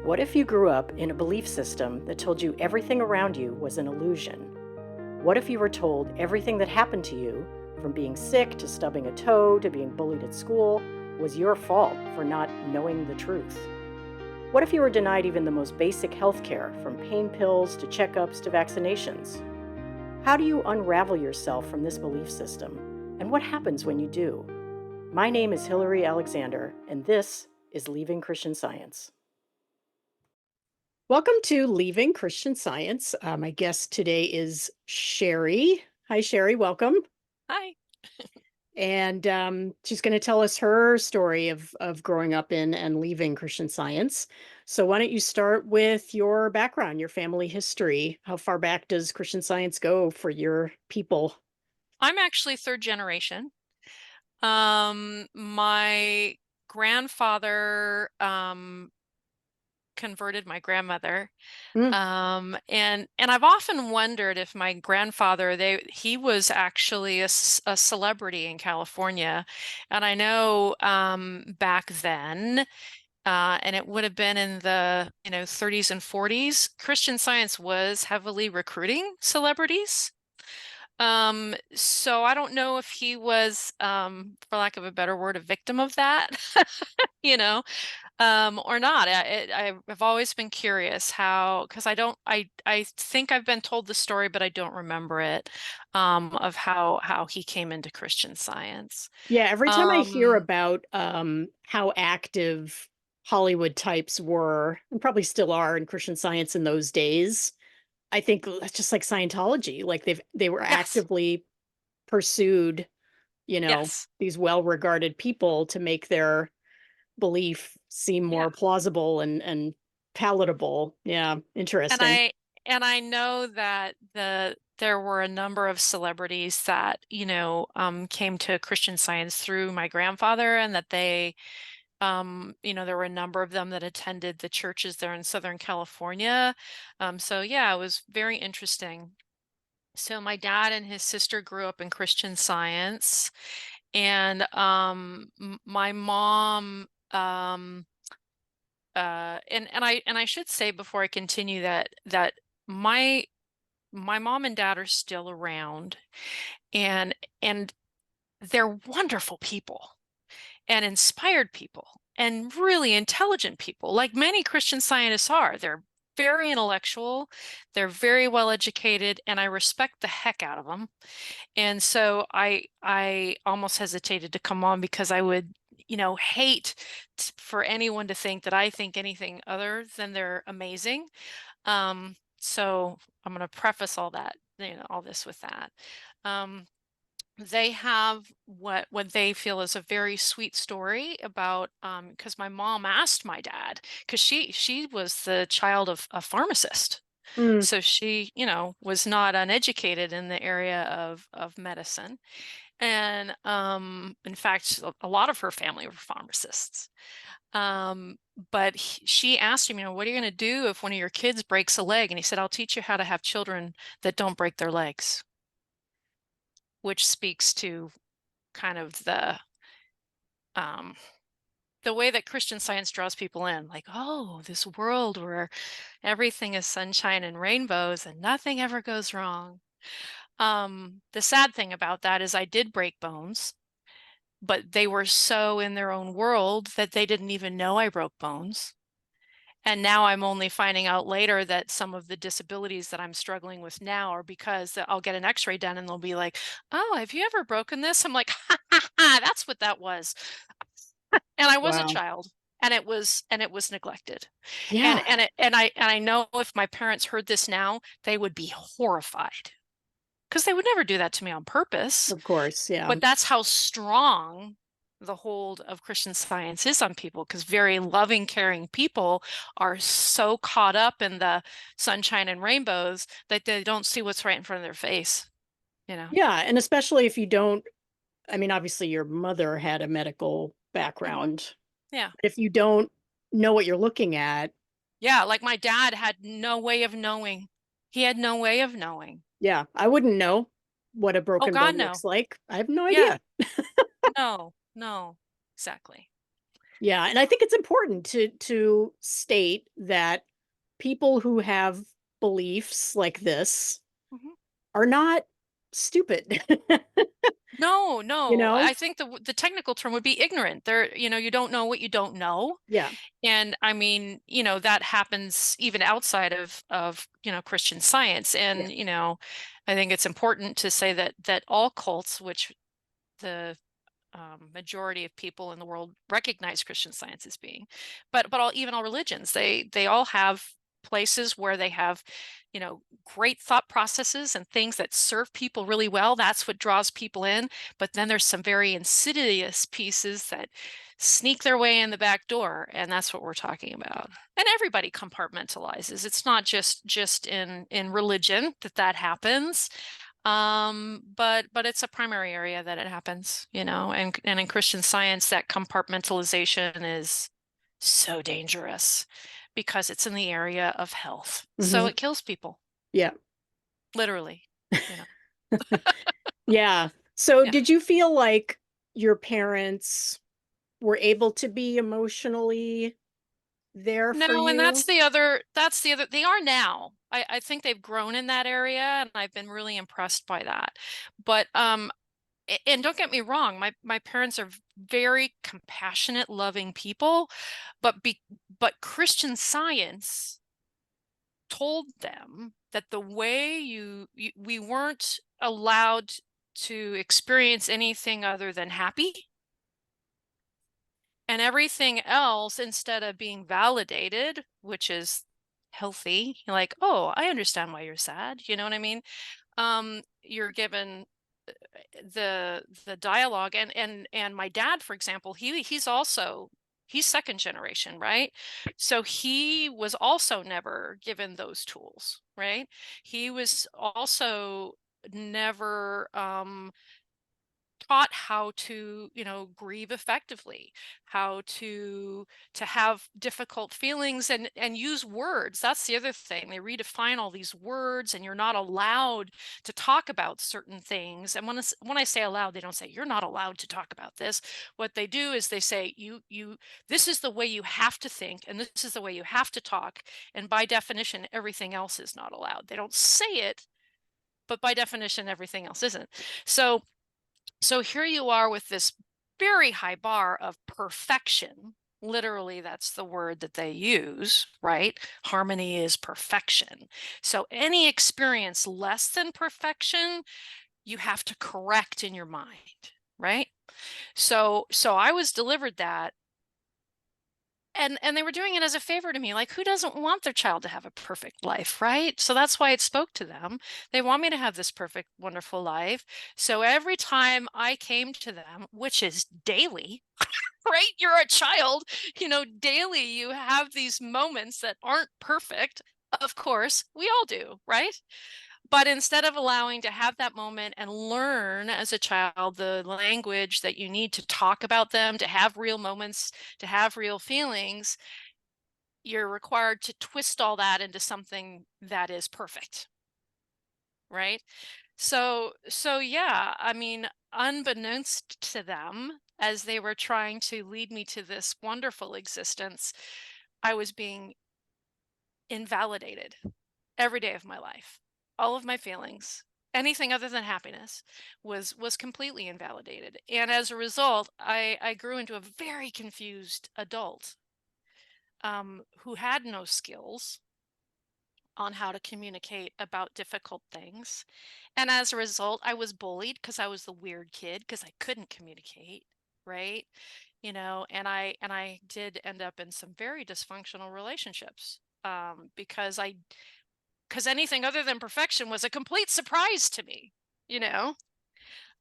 What if you grew up in a belief system that told you everything around you was an illusion? What if you were told everything that happened to you, from being sick to stubbing a toe to being bullied at school, was your fault for not knowing the truth? What if you were denied even the most basic health care, from pain pills to checkups to vaccinations? How do you unravel yourself from this belief system? And what happens when you do? My name is Hillary Alexander, and this is Leaving Christian Science. Welcome to Leaving Christian Science. My guest today is Sheri. Hi, Sheri. Welcome. Hi. And she's going to tell us her story of growing up in and leaving Christian Science. So, why don't you start with your background, your family history? How far back does Christian Science go for your people? I'm actually third generation. My grandfather converted my grandmother. Mm, And I've often wondered if my grandfather, he was actually a celebrity in California. And I know back then, and it would have been in the 30s and 40s, Christian Science was heavily recruiting celebrities. So I don't know if he was, for lack of a better word, a victim of that, you know, or not. I've always been curious how, because I think I've been told the story, but I don't remember it, of how he came into Christian Science. yeah, every time I hear Um, about how active Hollywood types were, and probably still are in Christian Science in those days, I think that's just like Scientology. Like they were yes, actively pursued, yes, these well-regarded people to make their belief seem yeah. more plausible and palatable. Yeah, And interesting. I know that there were a number of celebrities that, came to Christian Science through my grandfather, and that there were a number of them that attended the churches there in Southern California. So yeah, it was very interesting. So my dad and his sister grew up in Christian Science, and my mom, and I should say before I continue that my my mom and dad are still around, and and they're wonderful people and inspired people and really intelligent people, like many Christian scientists are. They're very intellectual, they're very well educated, and I respect the heck out of them. And so I almost hesitated to come on because I would, hate for anyone to think that I think anything other than they're amazing. So I'm going to preface all this with that. Um, they have what they feel is a very sweet story about, because my mom asked my dad, because she was the child of a pharmacist, Mm, so she, was not uneducated in the area of medicine. And in fact, a lot of her family were pharmacists. um but she asked him, what are you going to do if one of your kids breaks a leg? And he said, I'll teach you how to have children that don't break their legs, which speaks to kind of um the way that Christian Science draws people in, like, oh, this world where everything is sunshine and rainbows and nothing ever goes wrong. The sad thing about that is I did break bones, but they were so in their own world that they didn't even know I broke bones. And now I'm only finding out later that some of the disabilities that I'm struggling with now are because I'll get an x-ray done and they'll be like, oh, have you ever broken this? I'm like, ha, ha, ha, that's what that was. And I was a wow. child, and it was neglected. And Yeah, and it and I know if my parents heard this now, they would be horrified, because they would never do that to me on purpose. of course. Yeah. But that's how strong the hold of Christian Science is on people, because very loving, caring people are so caught up in the sunshine and rainbows that they don't see what's right in front of their face, you know? Yeah. And especially if you don't, I mean, obviously your mother had a medical Hmm. background. Yeah. If you don't know what you're looking at, Yeah. Like my dad had no way of knowing. He had no way of knowing. yeah, I wouldn't know what a Oh, broken God, bone no. looks like. I have no Yeah. idea. No, no, exactly. Yeah, and I think it's important to state that people who have beliefs like this Mhm. are not stupid. No, You no. know? I think the technical term would be ignorant. You don't know what you don't know. Yeah, And I mean, that happens even outside of, Christian Science. yeah. And, I think it's important to say that all cults, which the majority of people in the world recognize Christian Science as being, but even all religions, they all have places where they have, great thought processes and things that serve people really well. That's what draws people in. But then there's some very insidious pieces that sneak their way in the back door, and that's what we're talking about. And everybody compartmentalizes. It's not just in religion that happens, but it's a primary area that it happens, and in Christian Science, that compartmentalization is so dangerous because it's in the area of health. So Mhm. it kills people, Yeah. literally, you know. Yeah. So Yeah. did you feel like your parents were able to be emotionally there for No, and you? that's the other they are now. I think they've grown in that area, and I've been really impressed by that. But and don't get me wrong, my parents are very compassionate, loving people, but but Christian Science told them that the way we weren't allowed to experience anything other than happy, and everything else, instead of being validated, which is healthy, you're like, oh, I understand why you're sad, you know what I mean? You're given the dialogue. And my dad, for example, he's second generation, right? So he was also never given those tools, right? He was also never taught how to, grieve effectively, how to have difficult feelings and use words. That's the other thing. They redefine all these words, and you're not allowed to talk about certain things. And when I say allowed, they don't say you're not allowed to talk about this. What they do is they say you this is the way you have to think, and this is the way you have to talk, and by definition everything else is not allowed. They don't say it, but by definition everything else isn't. So here you are with this very high bar of perfection. Literally, that's the word that they use, right? Harmony is perfection. So any experience less than perfection, you have to correct in your mind, right? So I was delivered that, and they were doing it as a favor to me. Like, who doesn't want their child to have a perfect life, right? So that's why it spoke to them. They want me to have this perfect, wonderful life. So every time I came to them, which is daily, right? You're a child, daily you have these moments that aren't perfect. Of course, we all do, right? But instead of allowing to have that moment and learn as a child the language that you need to talk about them, to have real moments, to have real feelings, you're required to twist all that into something that is perfect, right? So yeah, I mean, unbeknownst to them, as they were trying to lead me to this wonderful existence, I was being invalidated every day of my life. All of my feelings, anything other than happiness, was completely invalidated. And as a result, I grew into a very confused adult, who had no skills on how to communicate about difficult things. And as a result, I was bullied because I was the weird kid because I couldn't communicate, right? And I did end up in some very dysfunctional relationships, because anything other than perfection was a complete surprise to me, you know?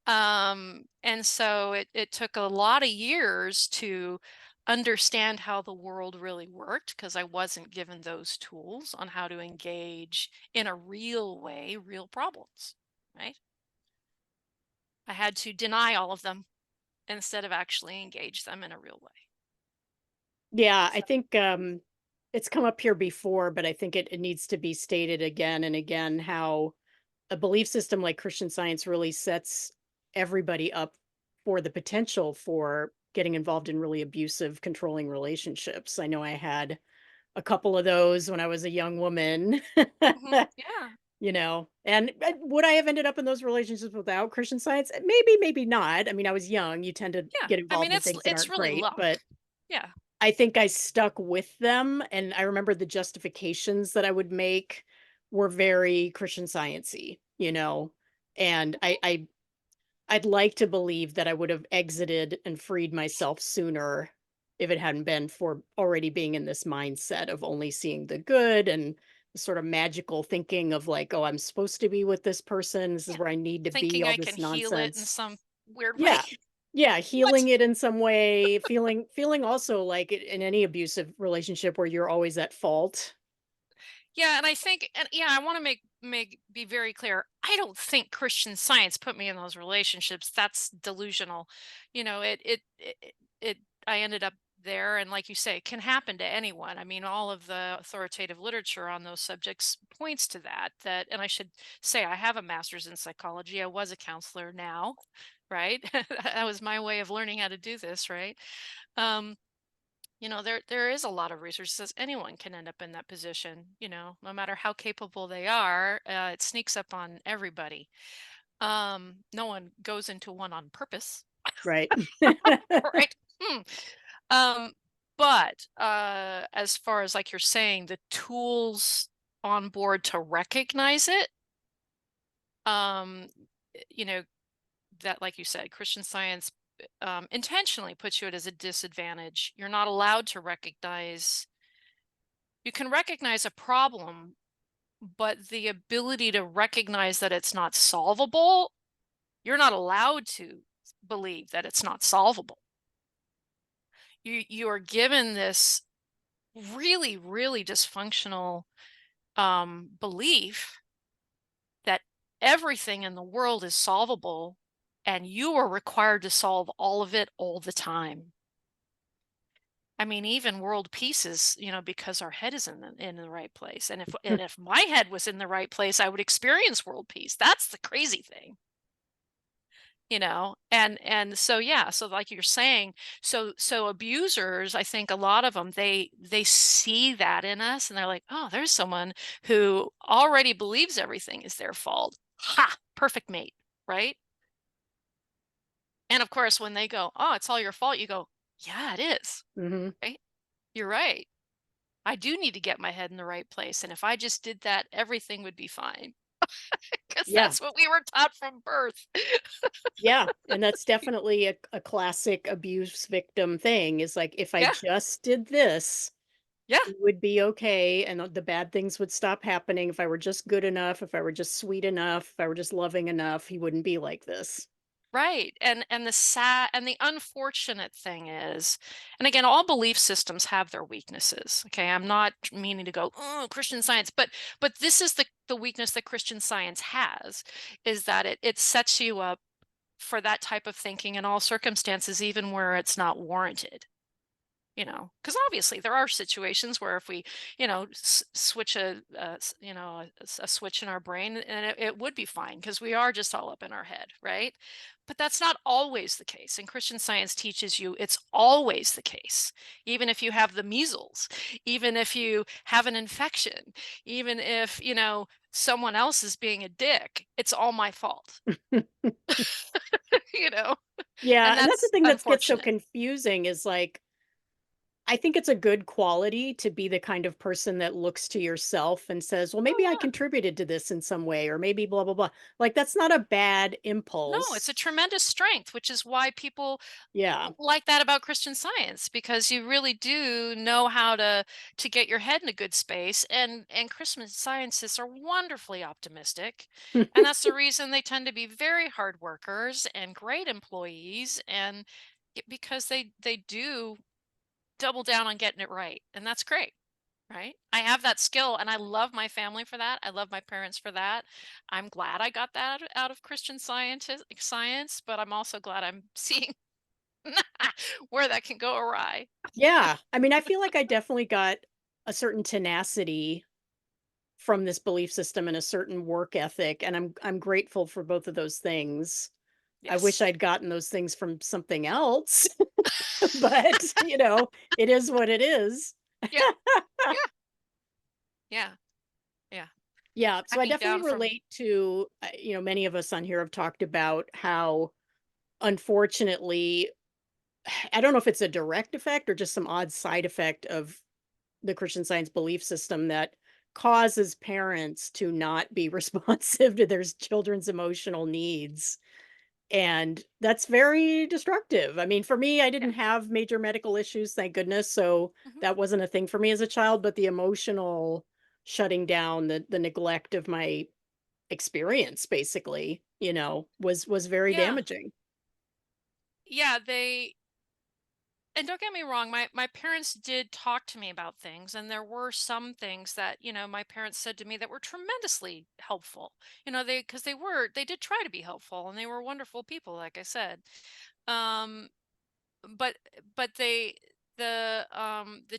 And so it took a lot of years to understand how the world really worked because I wasn't given those tools on how to engage in a real way, real problems, right? I had to deny all of them instead of actually engage them in a real way. Yeah, I So, think, it's come up here before, but I think it needs to be stated again and again how a belief system like Christian Science really sets everybody up for the potential for getting involved in really abusive, controlling relationships. I know I had a couple of those when I was a young woman. Yeah. And would I have ended up in those relationships without Christian Science? Maybe, maybe not. I mean, I was young. You tend to Yeah. get I mean, involved in things that it's aren't really great, luck. but Yeah. I think I stuck with them, and I remember the justifications that I would make were very Christian Science-y. And Mhm. I'd like to believe that I would have exited and freed myself sooner if it hadn't been for already being in this mindset of only seeing the good and the sort of magical thinking of like, oh, I'm supposed to be with this person. This is Yeah. where I need to be, Thinking all I can this heal it in nonsense. some weird way. Yeah. Yeah, What? healing it in some way, feeling also like in any abusive relationship where you're always at fault. Yeah, and I think, and yeah, I want to make be very clear. I don't think Christian Science put me in those relationships. That's delusional. It I ended up there, and like you say, it can happen to anyone. I mean, all of the authoritative literature on those subjects points to that, and I should say I have a master's in psychology. I was a counselor now, right? That was my way of learning how to do this, right? Um there is a lot of research that says anyone can end up in that position, no matter how capable they are. It sneaks up on everybody. No one goes into one on purpose. Right. Right. Hmm. um but as far as, like you're saying, the tools on board to recognize it, um you know that, like you said, Christian Science intentionally puts you at as a disadvantage. You're not allowed to recognize. You can recognize a problem, but the ability to recognize that it's not solvable, you're not allowed to believe that it's not solvable. You are given this really, really dysfunctional belief that everything in the world is solvable, and you are required to solve all of it all the time. I mean, even world peace is, because our head is in the right place. And if my head was in the right place, I would experience world peace. That's the crazy thing, And so yeah, so like you're saying, so abusers, I think a lot of them, they see that in us, and they're like, "Oh, there's someone who already believes everything is their fault. Ha, perfect mate." Right? And of course, when they go, "Oh, it's all your fault," you go, "Yeah, it is." Mhm. Right? You're right. I do need to get my head in the right place, and if I just did that, everything would be fine, because Yeah. that's what we were taught from birth. Yeah, and that's definitely a classic abuse victim thing is like, if I Yeah, just did this, yeah, it would be okay, and the bad things would stop happening. If I were just good enough, if I were just sweet enough, if I were just loving enough, he wouldn't be like this. right. And the sad and the unfortunate thing is, and again, all belief systems have their weaknesses. Okay, I'm not meaning to go, "Oh, Christian Science," but this is the weakness that Christian Science has, is that it sets you up for that type of thinking in all circumstances, even where it's not warranted. Because obviously there are situations where if we, switch a switch in our brain, and it would be fine because we are just all up in our head, right? But that's not always the case. And Christian Science teaches you it's always the case. Even if you have the measles, even if you have an infection, even if, someone else is being a dick, it's all my fault, you know? Yeah, And and that's the that's thing that gets so unfortunate. confusing is like, I think it's a good quality to be the kind of person that looks to yourself and says, "Well, maybe I Oh, yeah. contributed to this in some way, or maybe blah blah blah." Like that's not a bad No, it's a impulse. tremendous strength, which is why people Yeah. like that about Christian Science, because you really do know how to get your head in a good space, and Christian Scientists are wonderfully optimistic, and that's the reason they tend to be very hard workers and great employees, and because they do double down on getting it right, and that's great. Right? I have that skill, and I love my family for that. I love my parents for that. I'm glad I got that out of Christian science, but I'm also glad I'm seeing where that can go awry. Yeah. I mean, I feel like I definitely got a certain tenacity from this belief system and a certain work ethic, and I'm grateful for both of those things. I wish Yes. I'd gotten those things from something else, but, it is what it is. Yeah. Yeah. Yeah. Yeah. Yeah, so I Tracking definitely down from relate to, many of us on here have talked about how, unfortunately, I don't know if it's a direct effect or just some odd side effect of the Christian Science belief system that causes parents to not be responsive to their children's emotional needs. And that's very destructive. I mean, for me, I yeah. didn't have major medical issues, thank goodness. So Mhm. that wasn't a thing for me as a child, but the emotional shutting down, the neglect of my experience basically, was very Yeah. damaging. Yeah, they and don't get me wrong, my parents did talk to me about things, and there were some things that, my parents said to me that were tremendously helpful. They did try to be helpful, and they were wonderful people, like I said. Um but the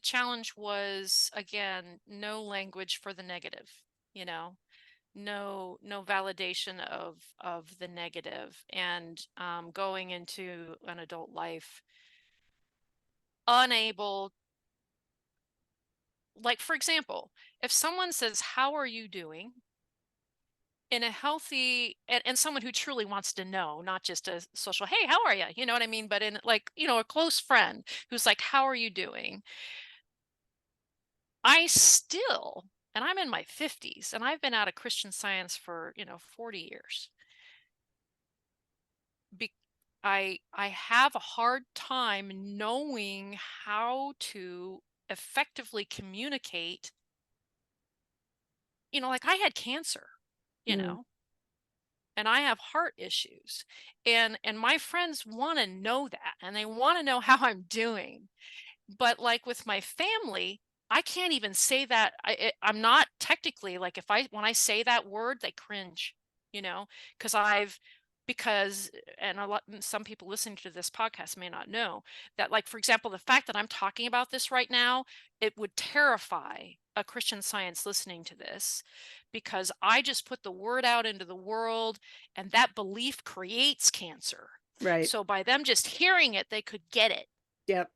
challenge was, again, no language for the negative, you know. No validation of the negative, and going into an adult life unable, like, for example, if someone says, "How are you doing?" in a healthy, and someone who truly wants to know, not just a social, "Hey, how are you?" You know what I mean? But in, like, a close friend who's like, "How are you doing?" I still, and I'm in my 50s, and I've been out of Christian Science for, 40 years. Be- I have a hard time knowing how to effectively communicate. Like, I had cancer, you Mm, know, and I have heart issues, and my friends want to know that, and they want to know how I'm doing. But, like, with my family, I can't even say that. I'm not technically, like, if I when I say that word, they cringe, you know, because because and some people listening to this podcast may not know that, like, for example, the fact that I'm talking about this right now, it would terrify a Christian Science listening to this, because I just put the word out into the world, and that belief creates cancer. right. So by them just hearing it, they could get it. Yep.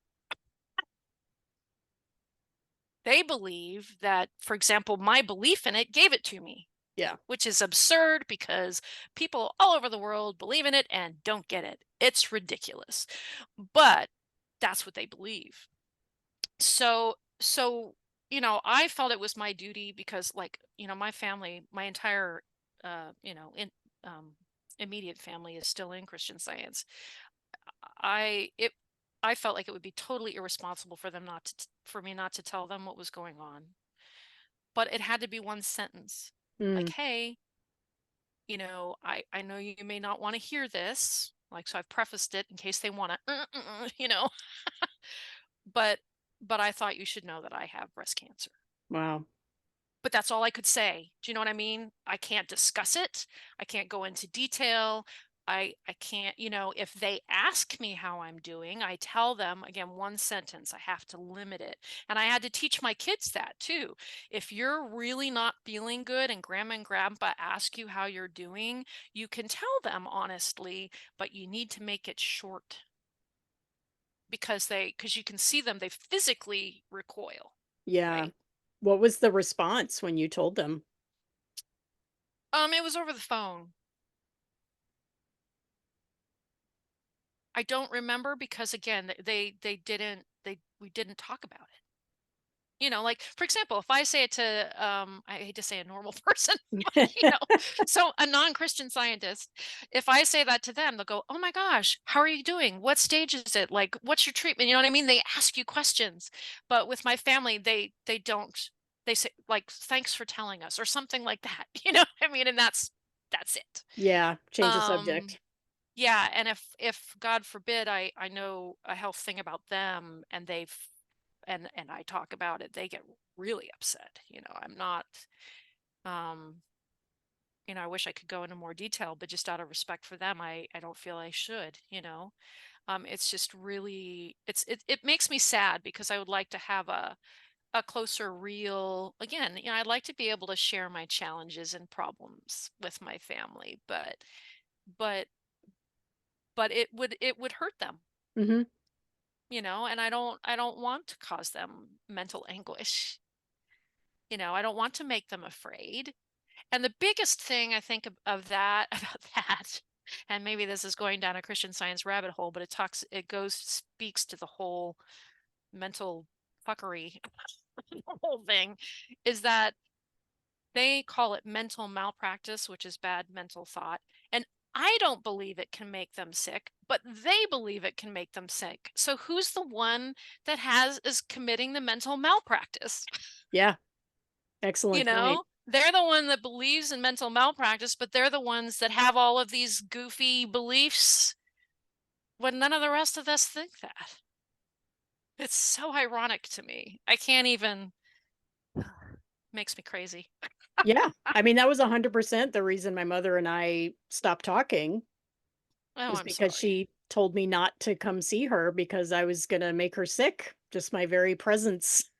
They believe that, for example, my belief in it gave it to me, Yeah. which is absurd because people all over the world believe in it and don't get it. It's ridiculous. But that's what they believe. So, I felt it was my duty because, like, my family, my entire in um immediate family is still in Christian Science. I it I felt like it would be totally irresponsible for them not to for me not to tell them what was going on. But it had to be one sentence. Like, Mm, "Hey, I know you may not want to hear this." Like, so I've prefaced it in case they want to, but I thought you should know that I have breast cancer. wow. But that's all I could say. Do you know what I mean? I can't discuss it. I can't go into detail. I can't, if they ask me how I'm doing, I tell them, again, one sentence. I have to limit it. And I had to teach my kids that too. If you're really not feeling good and grandma and grandpa ask you how you're doing, you can tell them honestly, but you need to make it short, because you can see them, they physically recoil, Yeah. right? What was the response when you told them? It was over the phone. I don't remember because, again, they didn't they we didn't talk about it. Like, for example, if I say it to, I hate to say a normal person, but, so a non-Christian Scientist, if I say that to them, they'll go, "Oh my gosh, how are you doing? What stage is it? Like, what's your treatment?" You know what I mean? They ask you questions. But with my family, they don't. They say, like, "Thanks for telling us," or something like that. You know what I mean? And that's it. Yeah, change the Um subject. yeah, and if God forbid I know a health thing about them, and and I talk about it, they get really upset. I'm not, um I wish I could go into more detail, but just out of respect for them, I don't feel I should. It's just really, it makes me sad because I would like to have a closer, real, again, I'd like to be able to share my challenges and problems with my family, but but it would hurt them, Mhm. and I don't want to cause them mental anguish. I don't want to make them afraid. And the biggest thing I think of that about that, and maybe this is going down a Christian Science rabbit hole, but speaks to the whole mental fuckery, the whole thing, is that they call it mental malpractice, which is bad mental thought. And I don't believe it can make them sick, but they believe it can make them sick. So who's the one that is committing the mental malpractice? Yeah, excellent point. They're the one that believes in mental malpractice, but they're the ones that have all of these goofy beliefs when none of the rest of us think that. It's so ironic to me. I can't even, makes me crazy. Yeah. I mean, that was 100% the reason my mother and I stopped talking, Oh, was I'm because sorry. she told me not to come see her because I was gonna make her sick. Just my very presence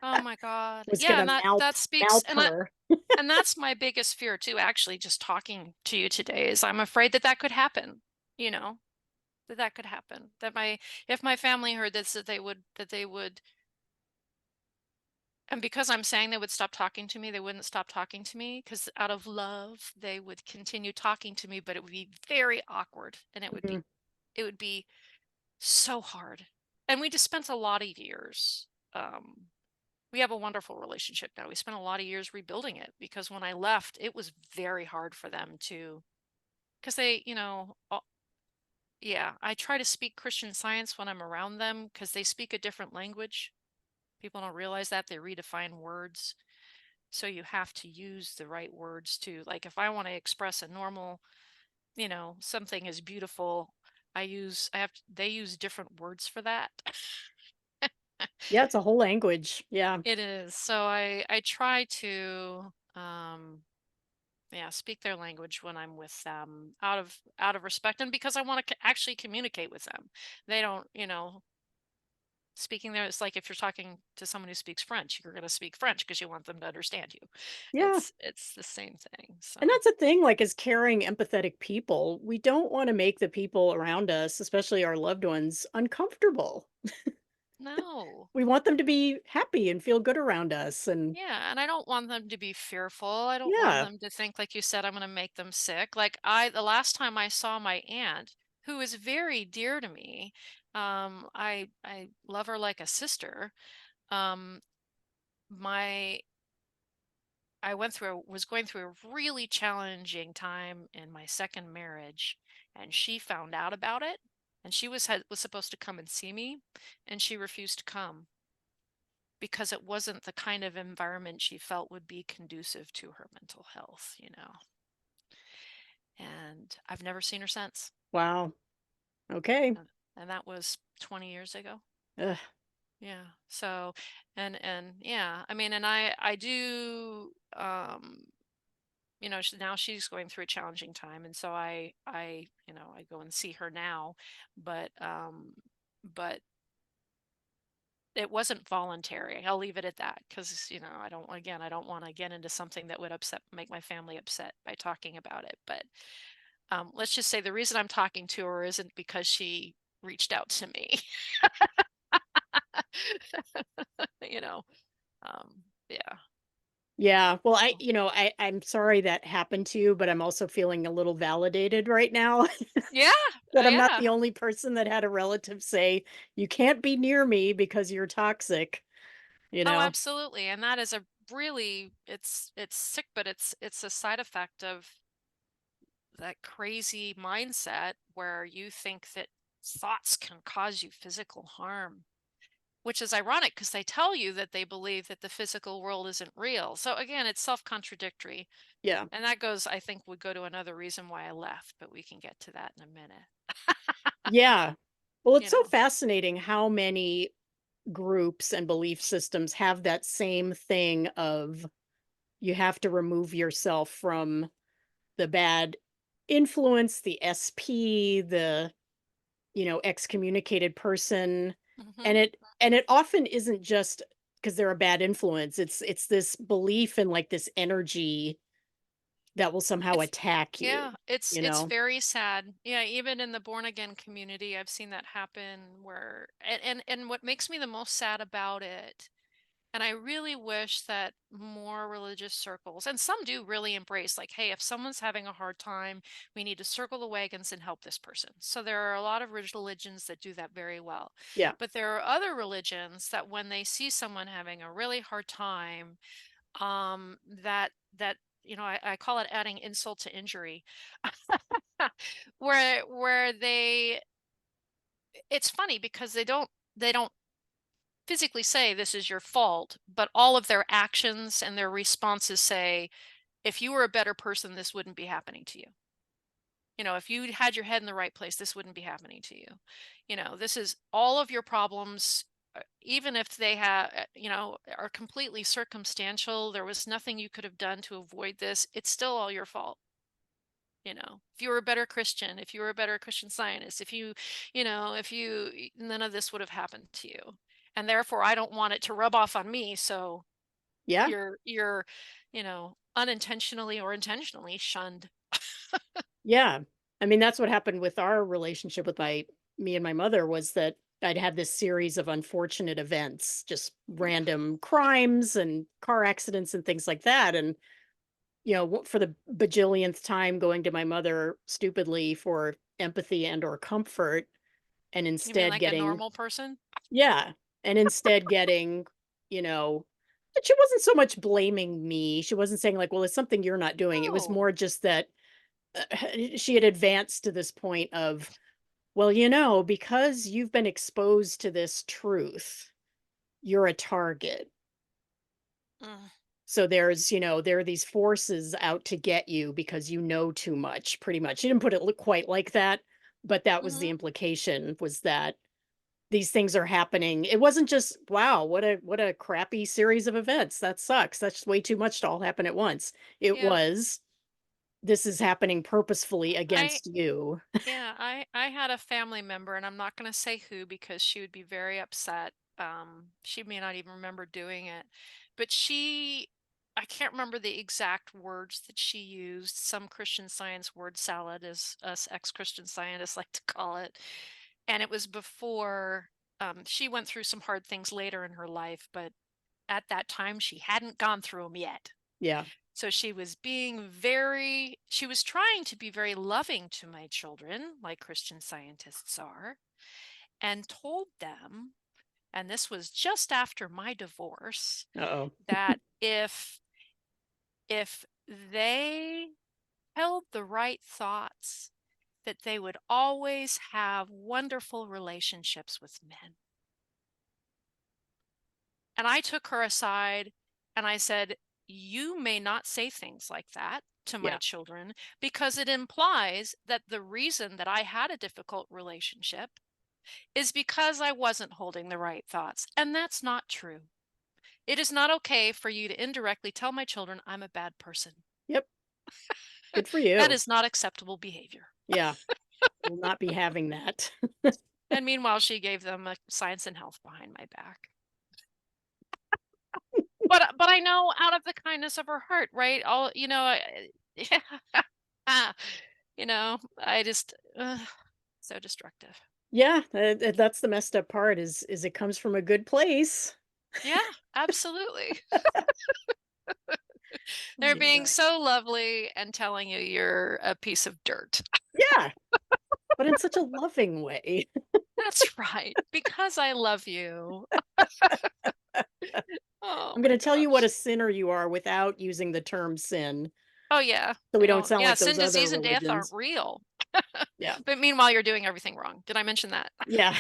Oh my God. was Yeah, gonna and that speaks, malp her. and that's my biggest fear too, actually, just talking to you today, is I'm afraid that that could happen, you know, that could happen. If my family heard this, that they would, and because I'm saying they would stop talking to me, they wouldn't stop talking to me, because out of love, they would continue talking to me, but it would be very awkward, and Mhm. it would be so hard. And we just spent a lot of years. We have a wonderful relationship now. We spent a lot of years rebuilding it, because when I left, it was very hard for them to, because yeah, I try to speak Christian Science when I'm around them because they speak a different language. People don't realize that they redefine words. So you have to use the right words to, like, if I want to express a normal, something is beautiful, they use different words for that. Yeah, it's a whole language. Yeah. It is. So I try to, yeah, speak their language when I'm with them, out of respect, and because I want to actually communicate with them. They don't, speaking there, it's like if you're talking to someone who speaks French, you're going to speak French because you want them to understand you. Yeah. It's the same thing. And So that's the thing, like, as caring, empathetic people, we don't wanna make the people around us, especially our loved ones, uncomfortable. no. We want them to be happy and feel good around us, and Yeah, and I don't want them to be fearful. I don't want yeah. them to think, like you said, I'm going to make them sick. Like, the last time I saw my aunt, who is very dear to me, I love her like a sister. Um, my I was going through a really challenging time in my second marriage, and she found out about it, and she was supposed to come and see me, and she refused to come because it wasn't the kind of environment she felt would be conducive to her mental health. And I've never seen her since. Wow. Okay. And that was 20 years ago. Ugh. Yeah. So, and yeah, I mean, and I do, now she's going through a challenging time, and so I go and see her now, but it wasn't voluntary. I'll leave it at that, because I don't want to get into something that would make my family upset by talking about it. But let's just say the reason I'm talking to her isn't because she reached out to me. you know, yeah. Yeah. Well, So I'm sorry that happened to you, but I'm also feeling a little validated right now yeah, that I'm not yeah. the only person that had a relative say, "You can't be near me because you're toxic," you Oh, know? absolutely. And that is a really, it's sick, but it's a side effect of that crazy mindset where you think that thoughts can cause you physical harm, which is ironic because they tell you that they believe that the physical world isn't real. So again, it's self-contradictory. Yeah. And that goes, I think, would go to another reason why I left, but we can get to that in a minute. Yeah. Well, it's You so know. fascinating how many groups and belief systems have that same thing of you have to remove yourself from the bad influence, the SP, the, excommunicated person. Hmm. And it often isn't just because they're a bad influence. It's this belief in like this energy that will somehow It's attack yeah, you, you it's know? very sad. Yeah, even in the born again community, I've seen that happen where and what makes me the most sad about it, and I really wish that more religious circles, and some do really embrace, like, hey, if someone's having a hard time, we need to circle the wagons and help this person. So there are a lot of religions that do that very well. Yeah. But there are other religions that when they see someone having a really hard time, that I call it adding insult to injury. Where they it's funny because they don't physically say this is your fault, but all of their actions and their responses say, if you were a better person, this wouldn't be happening to you. If you had your head in the right place, this wouldn't be happening to you. This is all of your problems, even if they are completely circumstantial. There was nothing you could have done to avoid this. It's still all your fault. If you were a better Christian, if you were a better Christian Scientist, if you, none of this would have happened to you. And therefore, I don't want it to rub off on me. So Yeah. you're, unintentionally or intentionally shunned. Yeah. I mean, that's what happened with our relationship with my me and my mother was that I'd had this series of unfortunate events, just random crimes and car accidents and things like that. And, for the bajillionth time going to my mother stupidly for empathy and or comfort and You mean instead like a getting, normal person? yeah, and instead getting, you know, but she wasn't so much blaming me. She wasn't saying like, well, it's something you're not doing. It was Oh. more just that she had advanced to this point of, well, because you've been exposed to this truth, you're a target. Mm, So there are these forces out to get you because you know too much, pretty much. She didn't put it quite like that, but that was the mhm. implication was that these things are happening. It wasn't just, wow, what a crappy series of events. That sucks. That's way too much to all happen at once. It Yeah. was, this is happening purposefully I against you. Yeah, I had a family member, and I'm not going to say who because she would be very upset. She may not even remember doing it, but I can't remember the exact words that she used. Some Christian Science word salad, as us ex-Christian scientists like to call it. And it was before she went through some hard things later in her life, but at that time she hadn't gone through them yet. Yeah. So she was trying to be very loving to my children, like Christian Scientists are, and told them, and this was just after my divorce, Uh-oh. that if they held the right thoughts, that they would always have wonderful relationships with men. And I took her aside and I said, you may not say things like that to my Yeah. children because it implies that the reason that I had a difficult relationship is because I wasn't holding the right thoughts. And that's not true. It is not okay for you to indirectly tell my children I'm a bad person. Yep. Good for That you. is not acceptable behavior. Yeah. Will not be having that. And meanwhile, she gave them a science and health behind my back. But I know out of the kindness of her heart, right? Ah, I just so destructive. Yeah, that's the messed up part is it comes from a good place. Yeah, absolutely. They're Ay, being ay. so lovely and telling you you're a piece of dirt. Yeah, but in such a loving way. That's right. Because I love you. Oh I'm my gonna tell you what gosh. a sinner you are without using the term sin, Oh yeah. so we don't sound Yeah, like sin, those other disease, and death aren't religions. real. Yeah. But meanwhile, you're doing everything wrong. Did I mention that? Yeah.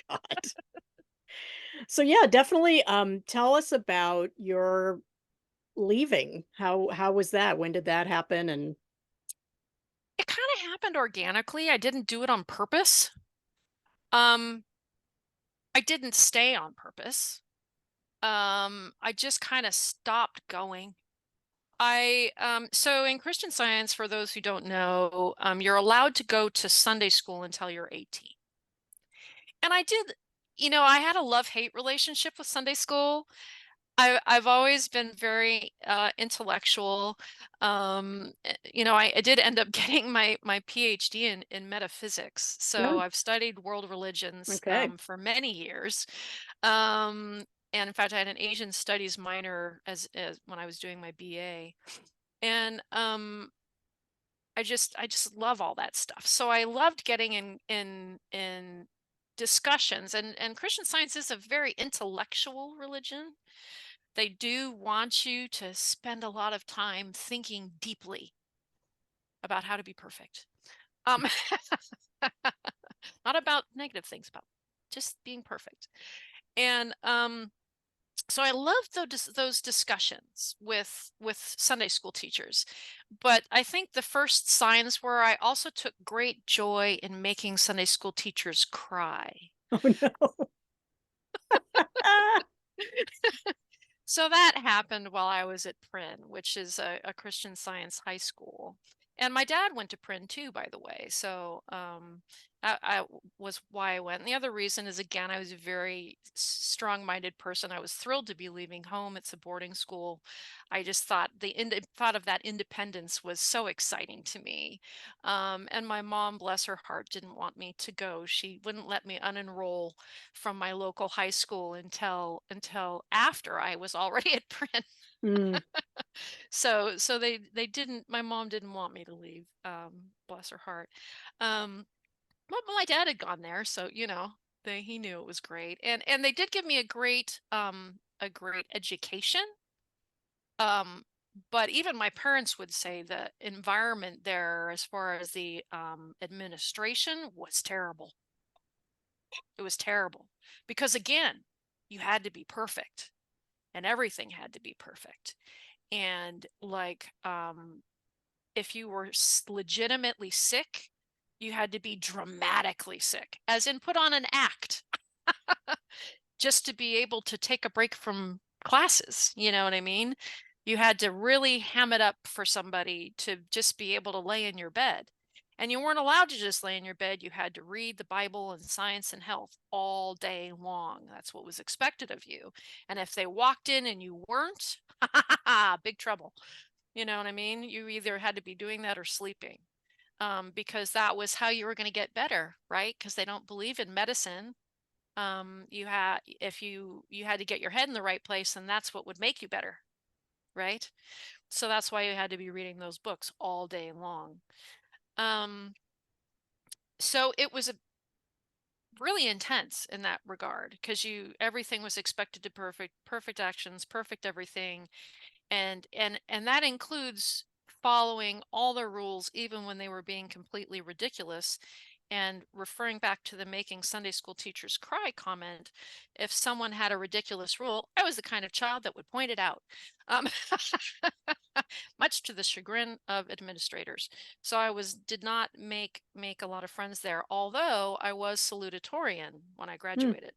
God. So, yeah, definitely, tell us about your leaving. How was that? When did that happen? And It kind of happened organically. I didn't do it on purpose. Um, I didn't stay on purpose. I just kind of stopped going. So in Christian Science, for those who don't know, you're allowed to go to Sunday school until you're 18. And I had a love-hate relationship with Sunday school. I've always been very intellectual. I did end up getting my PhD in metaphysics. So No. I've studied world religions Okay. for many years. Um, and in fact, I had an Asian studies minor as when I was doing my BA. And I just love all that stuff. So I loved getting in discussions, and Christian Science is a very intellectual religion. They do want you to spend a lot of time thinking deeply about how to be perfect. Um, not about negative things, about just being perfect. And so I loved those discussions with Sunday school teachers. But I think the first signs were I also took great joy in making Sunday school teachers cry. Oh, no. So that happened while I was at Prynne, which is a Christian Science high school. And my dad went to Prynne too, by the way. So I was why I went. And the other reason is, again, I was a very strong-minded person. I was thrilled to be leaving home. It's a boarding school. I just thought thought of that independence was so exciting to me. And my mom, bless her heart, didn't want me to go. She wouldn't let me unenroll from my local high school until after I was already at Print. Mm. So they didn't my mom didn't want me to leave. Bless her heart. Um but my dad had gone there, so he knew it was great. And they did give me a great education. Um but even my parents would say the environment there as far as the administration was terrible. It was terrible because, again, you had to be perfect and everything had to be perfect. And like, if you were legitimately sick, you had to be dramatically sick, as in put on an act just to be able to take a break from classes. You know what I mean? You had to really ham it up for somebody to just be able to lay in your bed. And you weren't allowed to just lay in your bed. You had to read the Bible and science and health all day long. That's what was expected of you. And if they walked in and you weren't, big trouble. You know what I mean? You either had to be doing that or sleeping, because that was how you were going to get better, right? Because they don't believe in medicine. You had if you had to get your head in the right place, and that's what would make you better, right? So that's why you had to be reading those books all day long. um so it was a really intense in that regard, because you everything was expected to perfect actions, perfect everything. And that includes following all the rules even when they were being completely ridiculous. And referring back to the making Sunday school teachers cry comment, if someone had a ridiculous rule, I was the kind of child that would point it out, um, much to the chagrin of administrators. So I did not make a lot of friends there, although I was salutatorian when I Mm. graduated.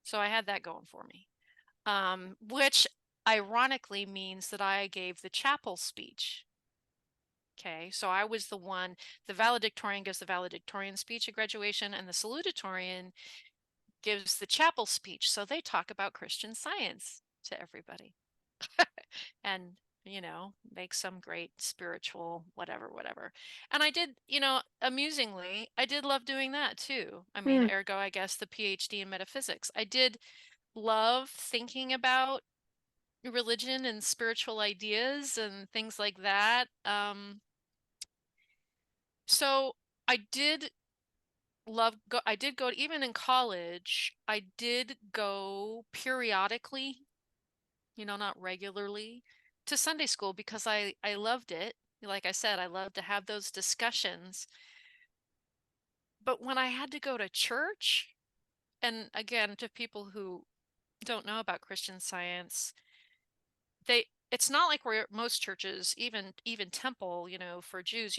So I had that going for me, which ironically means that I gave the chapel speech. Okay, so I was the valedictorian gives the valedictorian speech at graduation, and the salutatorian gives the chapel speech. So they talk about Christian Science to everybody and, make some great spiritual whatever. And I did, amusingly, I did love doing that too. I mean, Mm. ergo, I guess the PhD in metaphysics. I did love thinking about religion and spiritual ideas and things like that. So I did I did go, even in college, I did go periodically, not regularly, to Sunday school because I loved it. Like I said, I love to have those discussions. But when I had to go to church, and again, to people who don't know about Christian Science, it's not like where most churches, even temple, for Jews,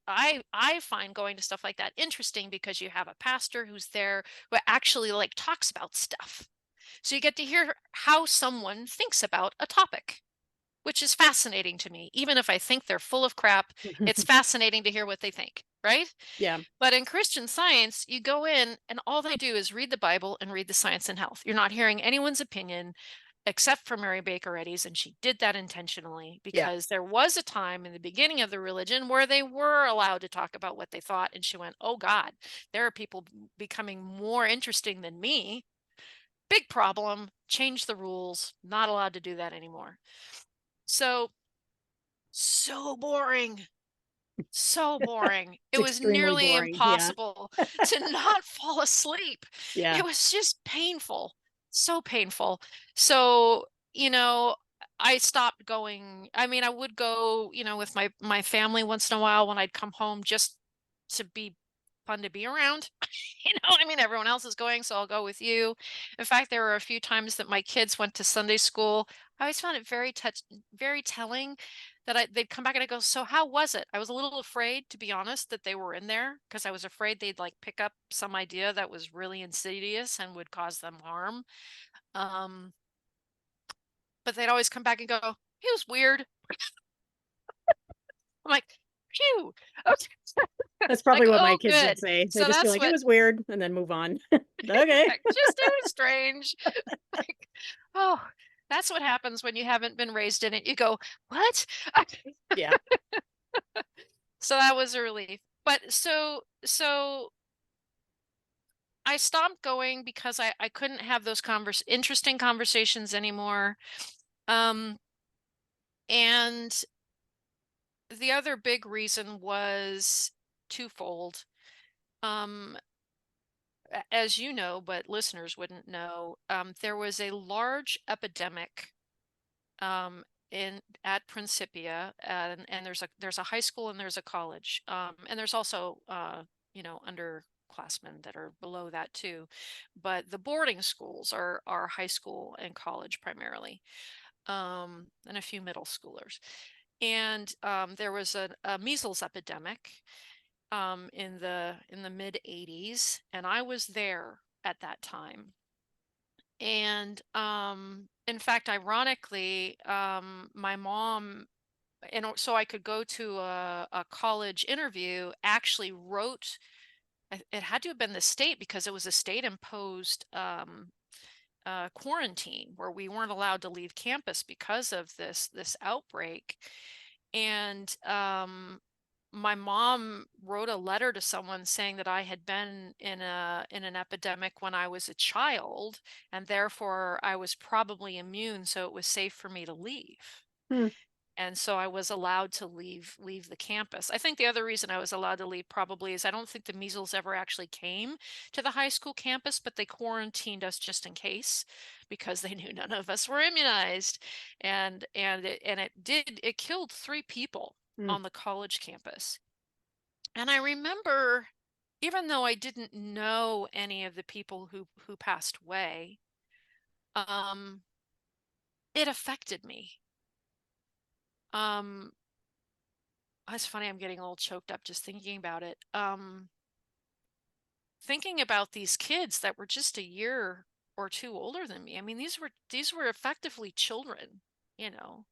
I find going to stuff like that interesting because you have a pastor who's there who actually like talks about stuff. So you get to hear how someone thinks about a topic, which is fascinating to me. Even if I think they're full of crap, it's fascinating to hear what they think, right? Yeah. But in Christian Science, you go in and all they do is read the Bible and read the science and health. You're not hearing anyone's opinion. except for Mary Baker Eddy's, and she did that intentionally Yeah. because there was a time in the beginning of the religion where they were allowed to talk about what they thought, and she went, "Oh God, there are people becoming more interesting than me. Big problem. Change the rules. Not allowed to do that anymore." So, so boring. So boring. It's It was extremely nearly boring. Yeah. impossible to not fall asleep. Yeah. It was just painful, so painful. So, I stopped going. I mean, I would go, with my family once in a while when I'd come home just to be fun to be around. I mean, everyone else is going, so I'll go with you. In fact, there were a few times that my kids went to Sunday school. I always found it very telling that they'd come back and I go, "So how was it?" I was a little afraid, to be honest, that they were in there because I was afraid they'd like pick up some idea that was really insidious and would cause them harm. Um, but they'd always come back and go, "He was weird." I'm like, "Phew." Okay. That's Like, probably what my "Oh, kids would good." say. They So just be that's like, "It what was weird," and then move on. Okay. just it was strange. Like, oh, that's what happens when you haven't been raised in it. You go, "What?" Yeah. So that was a relief. But so I stopped going because I couldn't have those interesting conversations anymore. Um, and the other big reason was twofold. Um, as you know, but listeners wouldn't know, there was a large epidemic in at Principia, and there's a high school and there's a college, and there's also underclassmen that are below that too, but the boarding schools are high school and college primarily, and a few middle schoolers. And there was a measles epidemic in the mid 80s, and I was there at that time. And in fact, ironically, my mom, so I could go to a college interview, actually wrote, it had to have been the state because it was a state imposed quarantine where we weren't allowed to leave campus because of this outbreak. And my mom wrote a letter to someone saying that I had been in an epidemic when I was a child, and therefore I was probably immune, so it was safe for me to leave. Hmm. And so I was allowed to leave the campus. I think the other reason I was allowed to leave probably is I don't think the measles ever actually came to the high school campus, but they quarantined us just in case because they knew none of us were immunized. And it killed 3 people Hmm. on the college campus. And I remember, even though I didn't know any of the people who passed away, um, it affected me. Um, it's funny, I'm getting a little choked up just thinking about it. Thinking about these kids that were just a year or two older than me. I mean, these were effectively children, you know.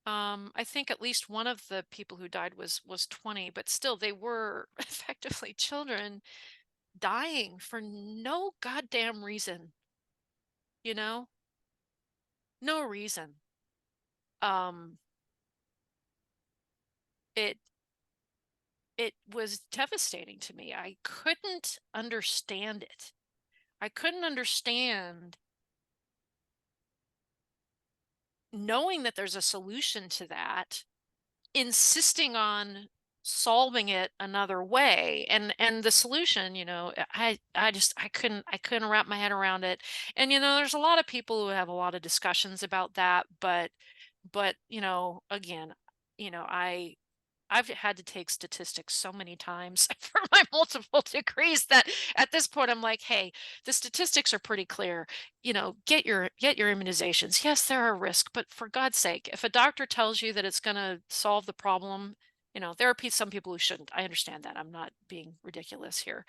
I think at least one of the people who died was 20, but still they were effectively children dying for no goddamn reason, you know? No reason. Um, it it was devastating to me. I couldn't understand it. I couldn't understand knowing that there's a solution to that, insisting on solving it another way. And the solution, I couldn't wrap my head around it. And there's a lot of people who have a lot of discussions about that, but again, I've had to take statistics so many times for my multiple degrees that at this point I'm like, hey, the statistics are pretty clear. Get your immunizations. Yes, there are risks, but for God's sake, if a doctor tells you that it's going to solve the problem, there are some people who shouldn't. I understand that. I'm not being ridiculous here.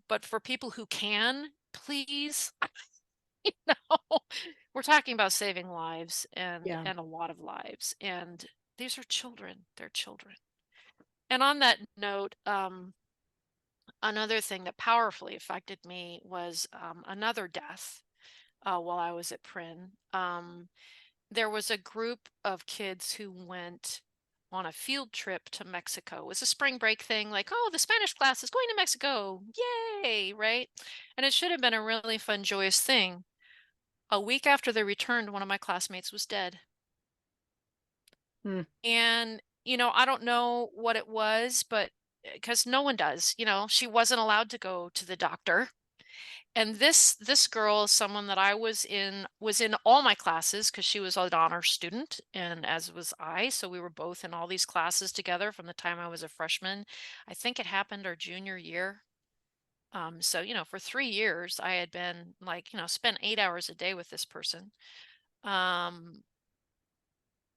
But for people who can, please, know, we're talking about saving lives and Yeah. and a lot of lives. And these are children. They're children. And on that note, another thing that powerfully affected me was another death. while I was at Prin. There was a group of kids who went on a field trip to Mexico. It was a spring break thing, like, oh, the Spanish class is going to Mexico. Yay, right? And it should have been a really fun, joyous thing. A week after they returned, one of my classmates was dead. Hmm. And, I don't know what it was, but because no one does, she wasn't allowed to go to the doctor. And this girl is someone that I was in all my classes because she was an honor student and as was I. So we were both in all these classes together from the time I was a freshman. I think it happened our junior year. So, for 3 years I had been like, spent 8 hours a day with this person. Um,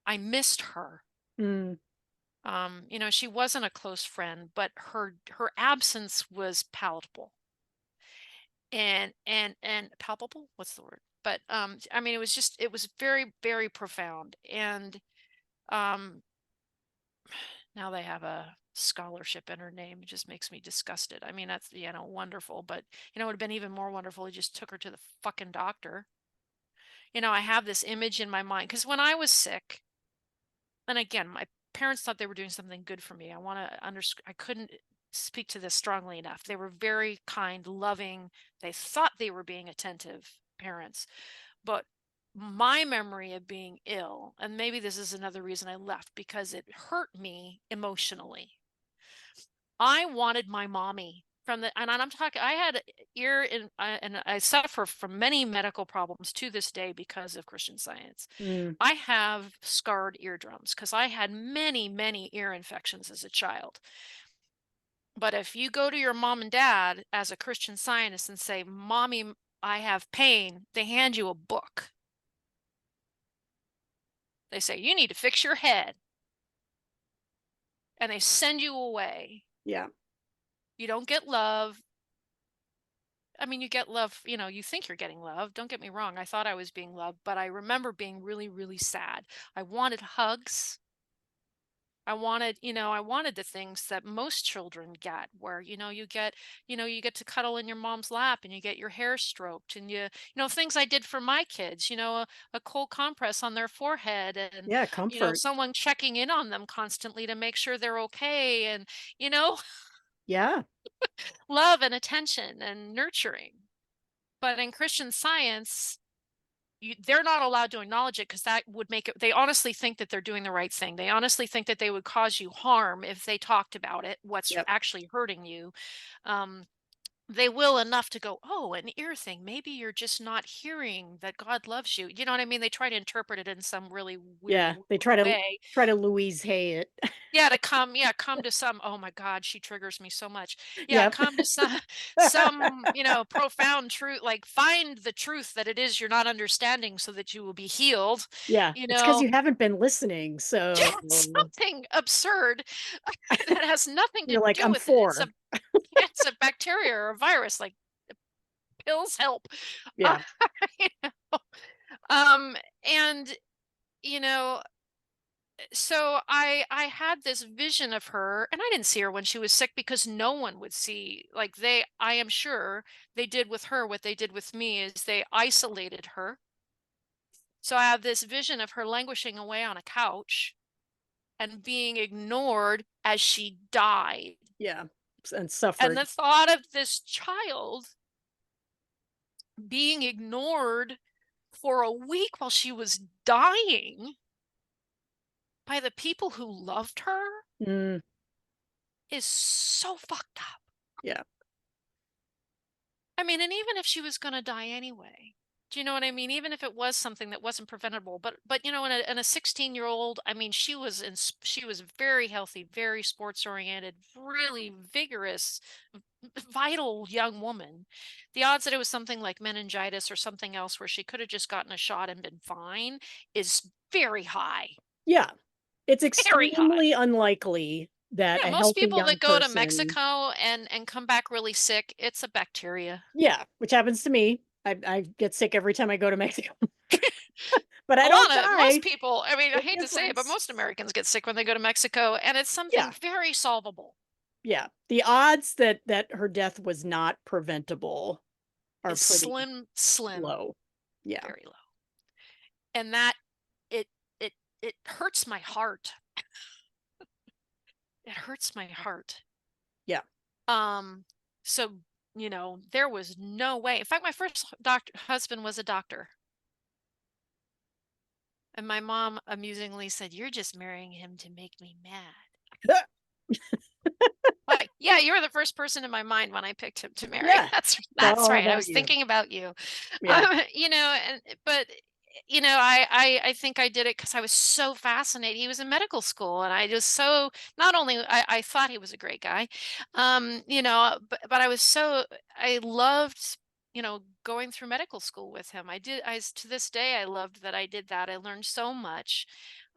I missed her. Mm. She wasn't a close friend, but her absence was palatable. And palpable, what's the word? But I mean, it was very, very profound. And um now they have a scholarship in her name. It just makes me disgusted. I mean, that's, wonderful, but it would have been even more wonderful. He just took her to the fucking doctor. I have this image in my mind because when I was sick, and again, my parents thought they were doing something good for me. I couldn't speak to this strongly enough. They were very kind, loving. They thought they were being attentive parents. But my memory of being ill, and maybe this is another reason I left because it hurt me emotionally. I wanted my mommy and I'm talking, I had and I suffer from many medical problems to this day because of Christian Science. Mm. I have scarred eardrums because I had many, many ear infections as a child. But if you go to your mom and dad as a Christian Scientist and say, Mommy, I have pain, they hand you a book. They say, you need to fix your head. And they send you away. Yeah. You don't get love. I mean, you get love, you think you're getting love. Don't get me wrong. I thought I was being loved, but I remember being really, really sad. I wanted hugs. I wanted the things that most children get, where, you get to cuddle in your mom's lap and you get your hair stroked and things I did for my kids, a cold compress on their forehead and, Yeah. Comfort. someone checking in on them constantly to make sure they're okay and, you know, Yeah. love and attention and nurturing. But in Christian Science, they're not allowed to acknowledge it because that would make it, they honestly think that they're doing the right thing. They honestly think that they would cause you harm if they talked about it, what's Yep. actually hurting you. Um, they will enough to go, oh, an ear thing. Maybe you're just not hearing that God loves you. You know what I mean? They try to interpret it in some really weird Yeah. They way. try to Louise Hay it. Come to some, oh my God, she triggers me so much. Yeah, Yep. come to some, profound truth, like find the truth that it is you're not understanding so that you will be healed, Yeah. you It's because know. you haven't been listening. Yeah, So something absurd that has nothing to you're like, do I'm with it. It's a four. it's a bacteria or a virus, like pills help. Uh, Yeah. you know, um, and you know, so I had this vision of her and I didn't see her when she was sick because no one would see, like, I am sure they did with her what they did with me is they isolated her. So I have this vision of her languishing away on a couch and being ignored as she died. Yeah. And And suffered. the thought of this child being ignored for a week while she was dying by the people who loved her Mm. is so fucked up. Yeah. I mean, and even if she was going to die anyway, do you know what I mean? Even if it was something that wasn't preventable, but in a 16-year-old, I mean, she was very healthy, very sports oriented, really vigorous, vital young woman. The odds that it was something like meningitis or something else where she could have just gotten a shot and been fine is very high, Yeah. It's very high. extremely unlikely that Yeah, a most healthy people young that go to person. Mexico and come back really sick, it's a bacteria. Yeah, which happens to me. I get sick every time I go to Mexico, but I A don't lot of most die. people, I mean, I Big hate to say it, but difference. most Americans get sick when they go to Mexico, and it's something Yeah, very solvable. yeah. The odds that her death was not preventable are It's pretty slim, slim. low. Yeah. very low. And that it it it hurts my heart. It hurts my heart. Yeah. Um, so, there was no way. In fact, my first doctor husband was a doctor. And my mom amusingly said, "You're just marrying him to make me mad." Like, yeah, you were the first person in my mind when I picked him to marry. Yeah. It's That's all right. I about was you. thinking about you. Yeah. And but I think I did it because I was so fascinated. He was in medical school, and I just so not only I thought he was a great guy, but I loved going through medical school with him. To this day I loved that I did that. I learned so much,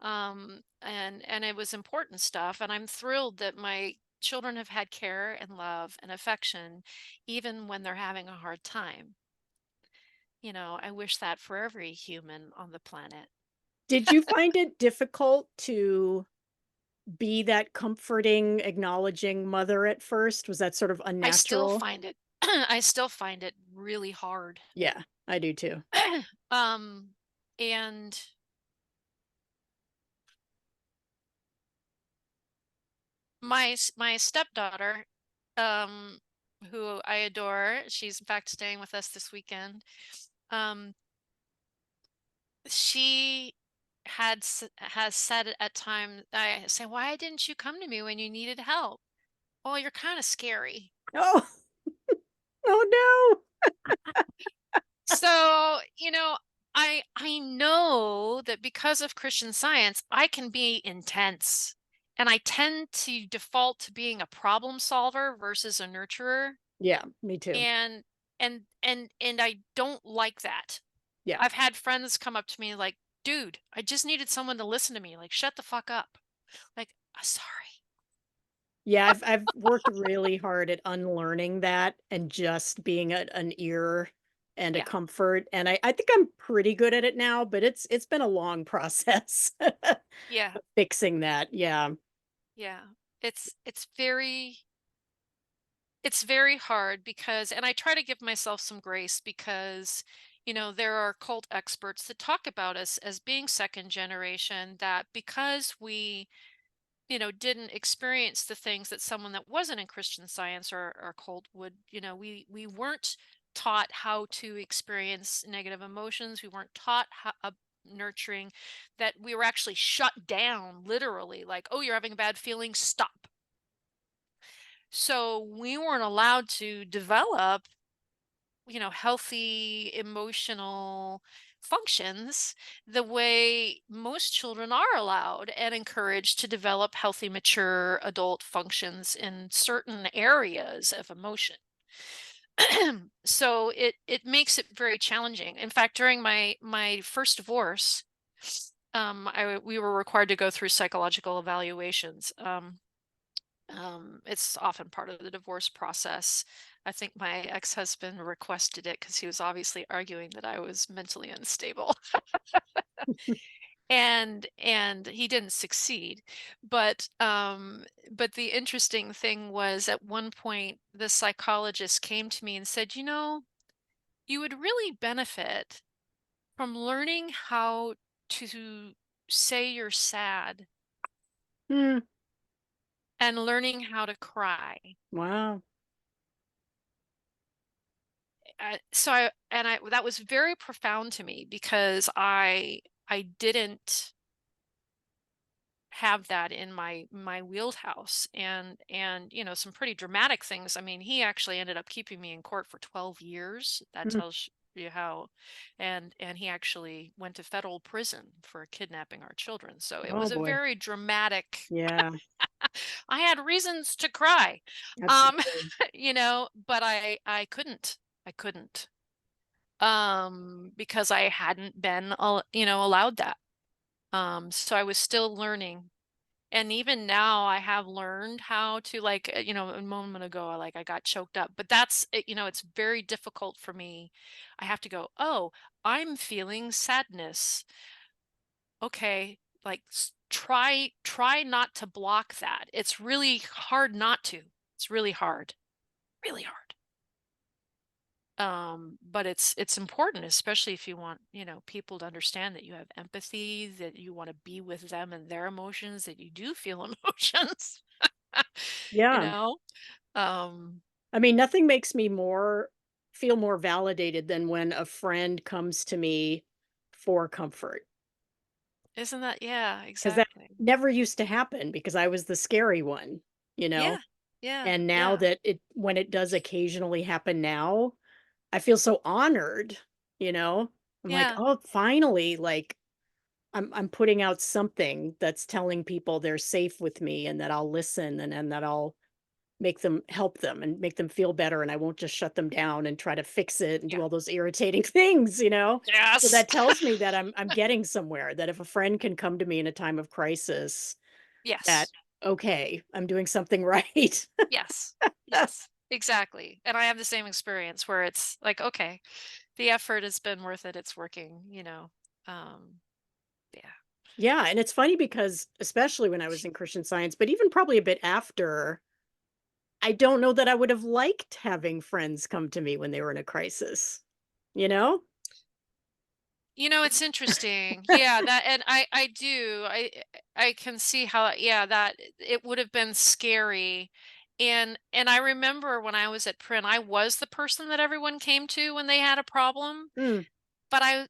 and it was important stuff. And I'm thrilled that my children have had care and love and affection, even when they're having a hard time. I wish that for every human on the planet. Did you find it difficult to be that comforting, acknowledging mother at first? Was that sort of I still unnatural? find it, I still find it really hard. Yeah, I do too. um, and my stepdaughter, um, who I adore, she's in fact staying with us this weekend. Um, she has said at times, I say, "Why didn't you come to me when you needed help?" "Well, you're kind of scary." Oh, oh no. So, I know that because of Christian Science, I can be intense. And I tend to default to being a problem solver versus a nurturer. Yeah, me too. And and I don't like that. Yeah. I've had friends come up to me like, "Dude, I just needed someone to listen to me. Like, shut the fuck up." Like, Sorry." Yeah, I've worked really hard at unlearning that and just being an ear and a Yeah. comfort, and I think I'm pretty good at it now, but it's been a long process Yeah. fixing that, yeah. Yeah. It's very hard because, and I try to give myself some grace because, there are cult experts that talk about us as being second generation, that because we, didn't experience the things that someone that wasn't in Christian Science or cult would, we weren't taught how to experience negative emotions. We weren't taught how, nurturing, that we were actually shut down literally, like, "Oh, you're having a bad feeling, stop." So we weren't allowed to develop, healthy emotional functions the way most children are allowed and encouraged to develop healthy, mature adult functions in certain areas of emotion. So it makes it very challenging. In fact, during my first divorce, we were required to go through psychological evaluations. It's often part of the divorce process. I think my ex-husband requested it because he was obviously arguing that I was mentally unstable. And he didn't succeed. But the interesting thing was, at one point the psychologist came to me and said, "You would really benefit from learning how to say you're sad Hmm, and learning how to cry." wow. That was very profound to me because I didn't have that in my wheelhouse. And some pretty dramatic things. I mean, he actually ended up keeping me in court for 12 years. That Mm, tells you how. And he actually went to federal prison for kidnapping our children. So it oh was a boy. very dramatic. Yeah, I had reasons to cry. um absolutely. but I couldn't, because I hadn't been allowed that. So I was still learning. And even now I have learned how to, like, a moment ago, I got choked up, but it's very difficult for me. I have to go, "Oh, I'm feeling sadness." Okay, like, try not to block that. It's really hard not to. It's really hard. Really hard. But it's important, especially if you want, people to understand that you have empathy, that you want to be with them and their emotions, that you do feel emotions. you Yeah. know um I mean, nothing makes me more feel more validated than when a friend comes to me for comfort. isn't that, yeah, 'Cause that exactly. never used to happen because I was the scary one, you know? Yeah, yeah, And now yeah, that it when it does occasionally happen now, I feel so honored, you know? I'm like, yeah, "Oh, finally, like, I'm putting out something that's telling people they're safe with me and that I'll listen and that I'll make them help them and make them feel better, and I won't just shut them down and try to fix it and do yeah. all those irritating things, you know? So Yes. that tells me that I'm getting somewhere, that if a friend can come to me in a time of crisis, that, Yes. okay, I'm doing something right. Yes. Yes. Exactly. And I have the same experience where it's like, okay, the effort has been worth it. It's working. Um, yeah. Yeah, and it's funny because especially when I was in Christian Science, but even probably a bit after, I don't know that I would have liked having friends come to me when they were in a crisis, you know? It's interesting. Yeah, that, and I do. I can see how, yeah, that it would have been scary. And I remember when I was at Print, I was the person that everyone came to when they had a problem, Mm, but I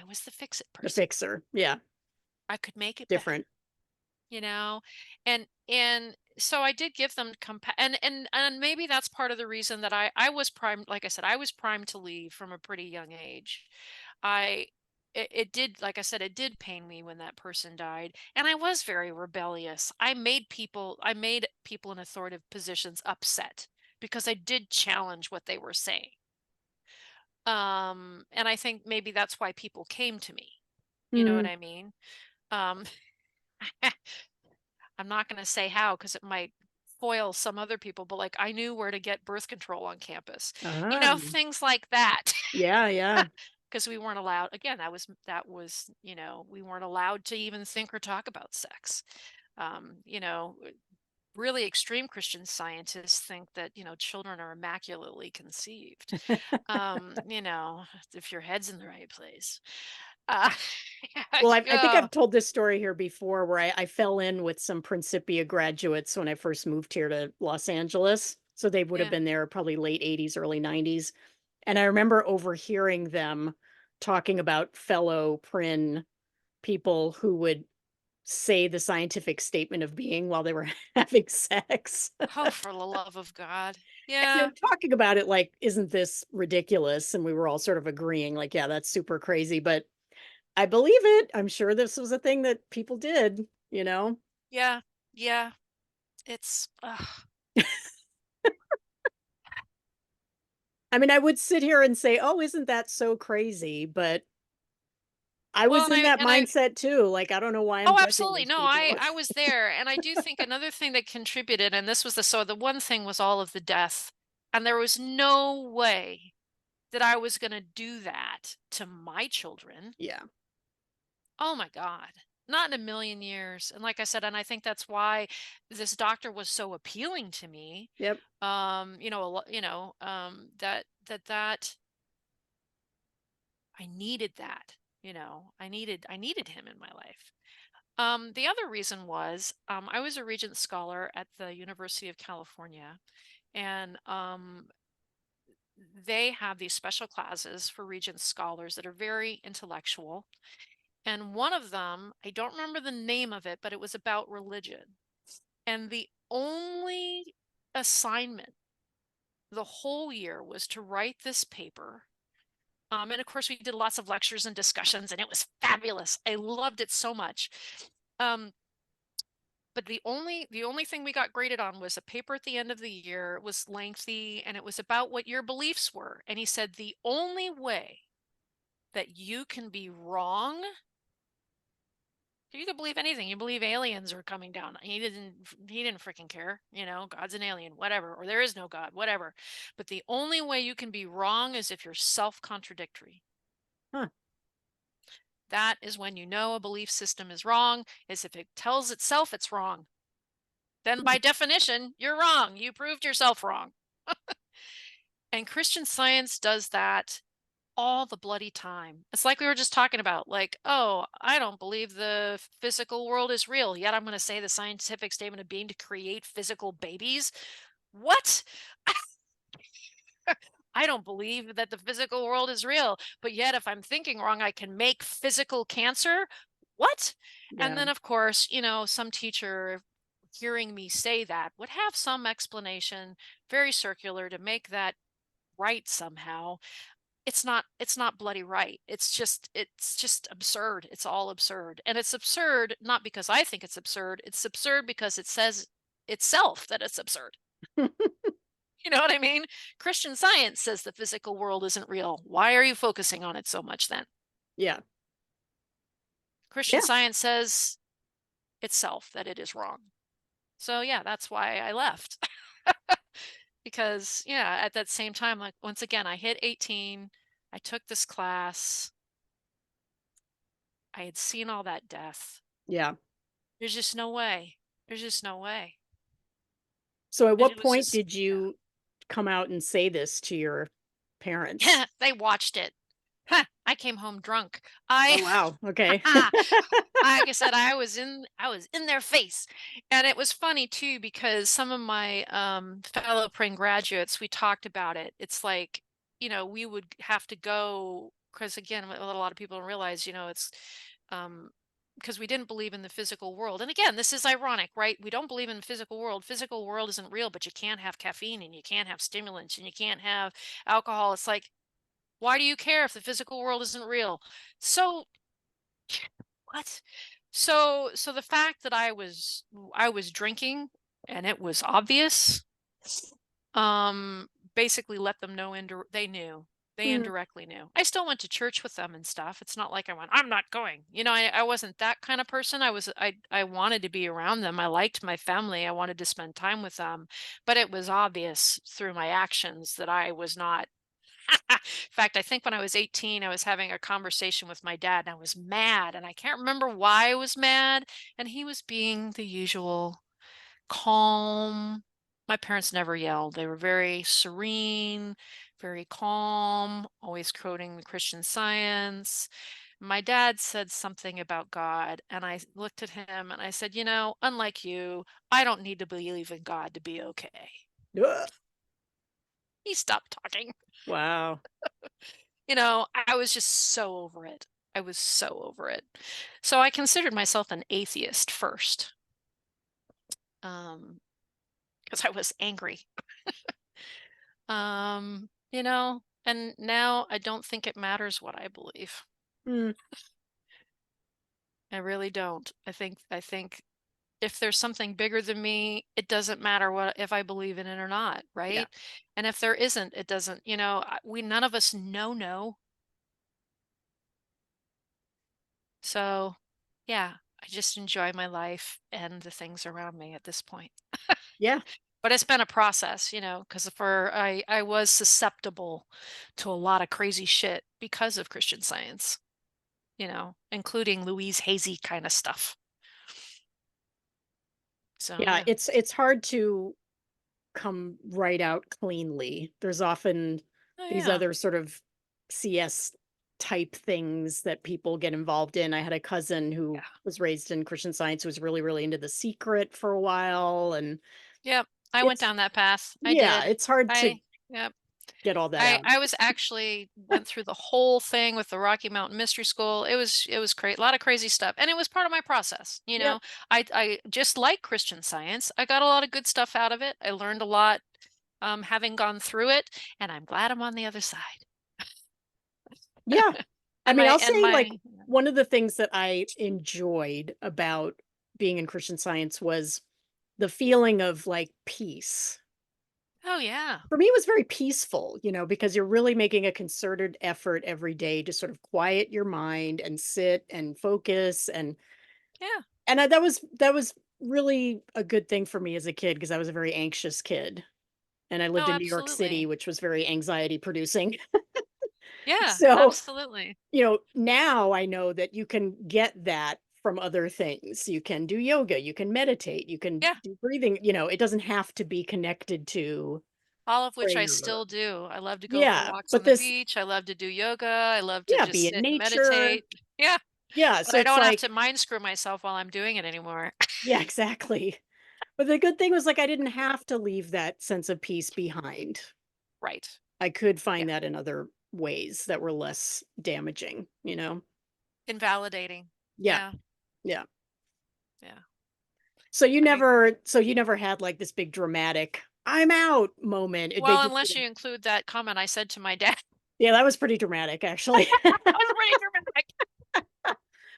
was the fix it the person. fixer. Yeah, I could make it better. different. you know and so I did give them and maybe that's part of the reason that I was primed. Like I said, I was primed to leave from a pretty young age. I it did, like I said, it did pain me when that person died, and I was very rebellious. I made people in authoritative positions upset because I did challenge what they were saying. And I think maybe that's why people came to me. You know what Mm, I mean? um I'm not going to say how because it might foil some other people, but like I knew where to get birth control on campus. ah, Things like that. yeah, yeah. Because we weren't allowed, again, we weren't allowed to even think or talk about sex. Really extreme Christian scientists think that, children are immaculately conceived. If your head's in the right place. Uh, Well, I think oh, I've told this story here before where I fell in with some Principia graduates when I first moved here to Los Angeles. So they would have yeah. been there probably late 80s, early 90s. And I remember overhearing them talking about fellow Prin people who would say the scientific statement of being while they were having sex. Oh, for the love of God. And they Yeah. were talking about it like, "Isn't this ridiculous?" And we were all sort of agreeing like, "Yeah, that's super crazy," but I believe it. I'm sure this was a thing that people did, you know? Yeah. Yeah. It's ugh. I mean, I would sit here and say, "Oh, isn't that so crazy?" But I Well, was and in I that and I mindset too. Like, I don't know why I'm oh, judging absolutely. these No, people. I was there, and I do think another thing that contributed, and this was the one thing was all of the death, and there was no way that I was going to do that to my children. Yeah. Oh my God. Not in a million years. And like I said, and I think that's why this doctor was so appealing to me. Yep. That I needed that. I needed him in my life. The other reason was I was a Regent Scholar at the University of California, and they have these special classes for Regent Scholars that are very intellectual. And one of them, I don't remember the name of it, but it was about religion. And the only assignment the whole year was to write this paper. And of course, we did lots of lectures and discussions, and it was fabulous. I loved it so much. Um, but the only thing we got graded on was a paper at the end of the year. It was lengthy, and it was about what your beliefs were. And he said the only way that you can be wrong, you can believe anything. You believe aliens are coming down. He didn't freaking care. God's an alien, whatever, or there is no God, whatever. But the only way you can be wrong is if you're self-contradictory. Huh. That is when you know a belief system is wrong, is if it tells itself it's wrong. Then by definition, you're wrong. You proved yourself wrong. And Christian Science does that all the bloody time. It's like we were just talking about, like, oh, I don't believe the physical world is real, yet I'm going to say the scientific statement of being to create physical babies. What? I don't believe that the physical world is real, but yet if I'm thinking wrong, I can make physical cancer. What? And Yeah. then, of course, some teacher hearing me say that would have some explanation, very circular, to make that right somehow. It's not bloody right. It's just absurd. It's all absurd. And it's absurd not because I think it's absurd. It's absurd because it says itself that it's absurd. You know what I mean? Christian Science says the physical world isn't real. Why are you focusing on it so much then? Yeah. Christian Yeah. Science says itself that it is wrong. So yeah, that's why I left. Because yeah, at that same time, like, once again, I hit 18, I took this class, I had seen all that death. Yeah. There's just no way. There's just no way. So at what It was point just, did you come out and say this to your parents? yeah, they watched it. Huh, I came home drunk. Oh, wow. Okay. Like I said, I was in their face. And it was funny too, because some of my fellow praying graduates, we talked about it. It's like, we would have to go, because again, what a lot of people don't realize, it's um because we didn't believe in the physical world. And again, this is ironic, right? We don't believe in the physical world. Physical world isn't real, but you can't have caffeine and you can't have stimulants and you can't have alcohol. It's like, why do you care if the physical world isn't real? So what? So the fact that I was drinking and it was obvious, basically let them know, they knew. They Mm, indirectly knew. I still went to church with them and stuff. It's not like I went, I'm not going. I wasn't that kind of person. I wanted to be around them. I liked my family. I wanted to spend time with them. But it was obvious through my actions that I was not. In fact, I think when I was 18, I was having a conversation with my dad and I was mad and I can't remember why I was mad. And he was being the usual calm. My parents never yelled. They were very serene, very calm, always quoting the Christian Science. My dad said something about God, and I looked at him and I said, unlike you, I don't need to believe in God to be okay. ugh. He stopped talking. Wow. I was just so over it. I was so over it. So I considered myself an atheist first, um, because I was angry. And now I don't think it matters what I believe. Mm, I really don't. I think if there's something bigger than me, it doesn't matter what if I believe in it or not, yeah. right? And if there isn't, it doesn't, we none of us know no. So, yeah, I just enjoy my life and the things around me at this point. Yeah. But it's been a process, because for I was susceptible to a lot of crazy shit because of Christian Science, including Louise Hazy kind of stuff. So Yeah. yeah. It's hard to come right out cleanly. There's often Oh these yeah. other sort of CS type things that people get involved in. I had a cousin who Yeah. was raised in Christian Science who was really, really into The Secret for a while. And Yep. I went it's, down that path. I yeah, did. it's hard to I Yep. get all that I out. I was actually went through the whole thing with the Rocky Mountain Mystery School. It was great, a lot of crazy stuff, and it was part of my process. Yep. I just like Christian Science. I got a lot of good stuff out of it. I learned a lot, having gone through it, and I'm glad I'm on the other side. Yeah. I And mean, my I'll and say, like, my one of the things that I enjoyed about being in Christian Science was the feeling of, like, peace. Oh yeah, For me, it was very peaceful, because you're really making a concerted effort every day to sort of quiet your mind and sit and focus, yeah. that was really a good thing for me as a kid because I was a very anxious kid, and I lived Oh, in New York City, absolutely. which was very anxiety producing. Yeah, So, absolutely. now I know that you can get that from other things. You can do yoga, you can meditate, you can Yeah. do breathing, it doesn't have to be connected to All of which I prayer. still do. I love to go for Yeah, walks on but the this beach. I love to do yoga. I love to yeah, just be in sit and nature. meditate. Yeah, Yeah, but so I it's don't have like to mind screw myself while I'm doing it anymore. yeah, exactly. But the good thing was, like, I didn't have to leave that sense of peace behind. Right. I could Yeah. find that in other ways that were less damaging, you know? Invalidating. Yeah, Yeah. yeah. Yeah. I agree. So you never had, like, this big dramatic, "I'm out" moment. They Well, just unless didn't you include that comment I said to my dad. yeah, that was pretty dramatic, actually. That was pretty dramatic.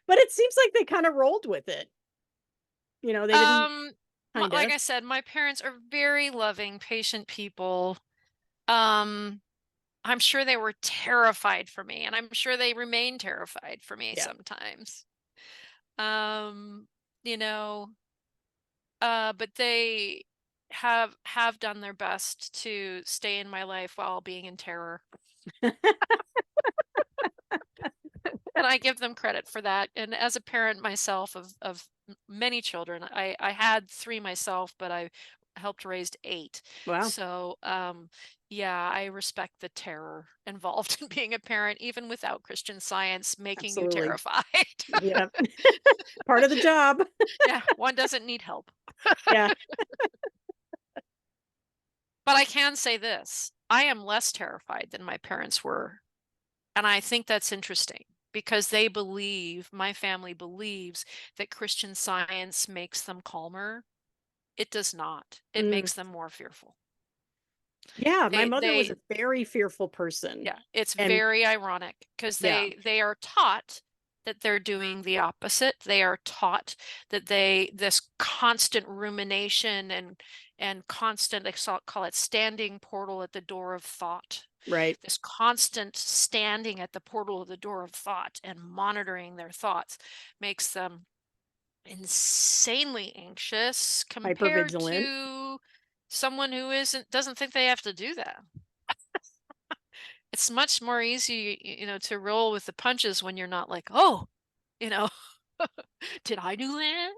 But it seems like they kinda rolled with it, they didn't kind Like of. I said, my parents are very loving, patient people. Um, I'm sure they were terrified for me, and I'm sure they remain terrified for me Yeah. sometimes. Um, you know, but they have done their best to stay in my life while being in terror. And I give them credit for that. And as a parent myself of many children, I had 3 myself, but I helped raise 8. Wow, So, yeah, I respect the terror involved in being a parent, even without Christian Science making you absolutely. terrified. Yeah. Part of the job. Yeah, one doesn't need help. Yeah. But I can say this, I am less terrified than my parents were. And I think that's interesting because my family believes that Christian Science makes them calmer. It does not. It Mm. makes them more fearful. Yeah, my mother was They a very fearful person, Yeah, it's and very ironic because yeah, they are taught that they're doing the opposite. They are taught that this constant rumination and constant, call it standing portal at the door of thought. right. This constant standing at the portal of the door of thought and monitoring their thoughts makes them insanely anxious compared Hypervigilant. to someone who doesn't think they have to do that. It's much more easy, to roll with the punches when you're not like, "Oh, you know, did I do that?"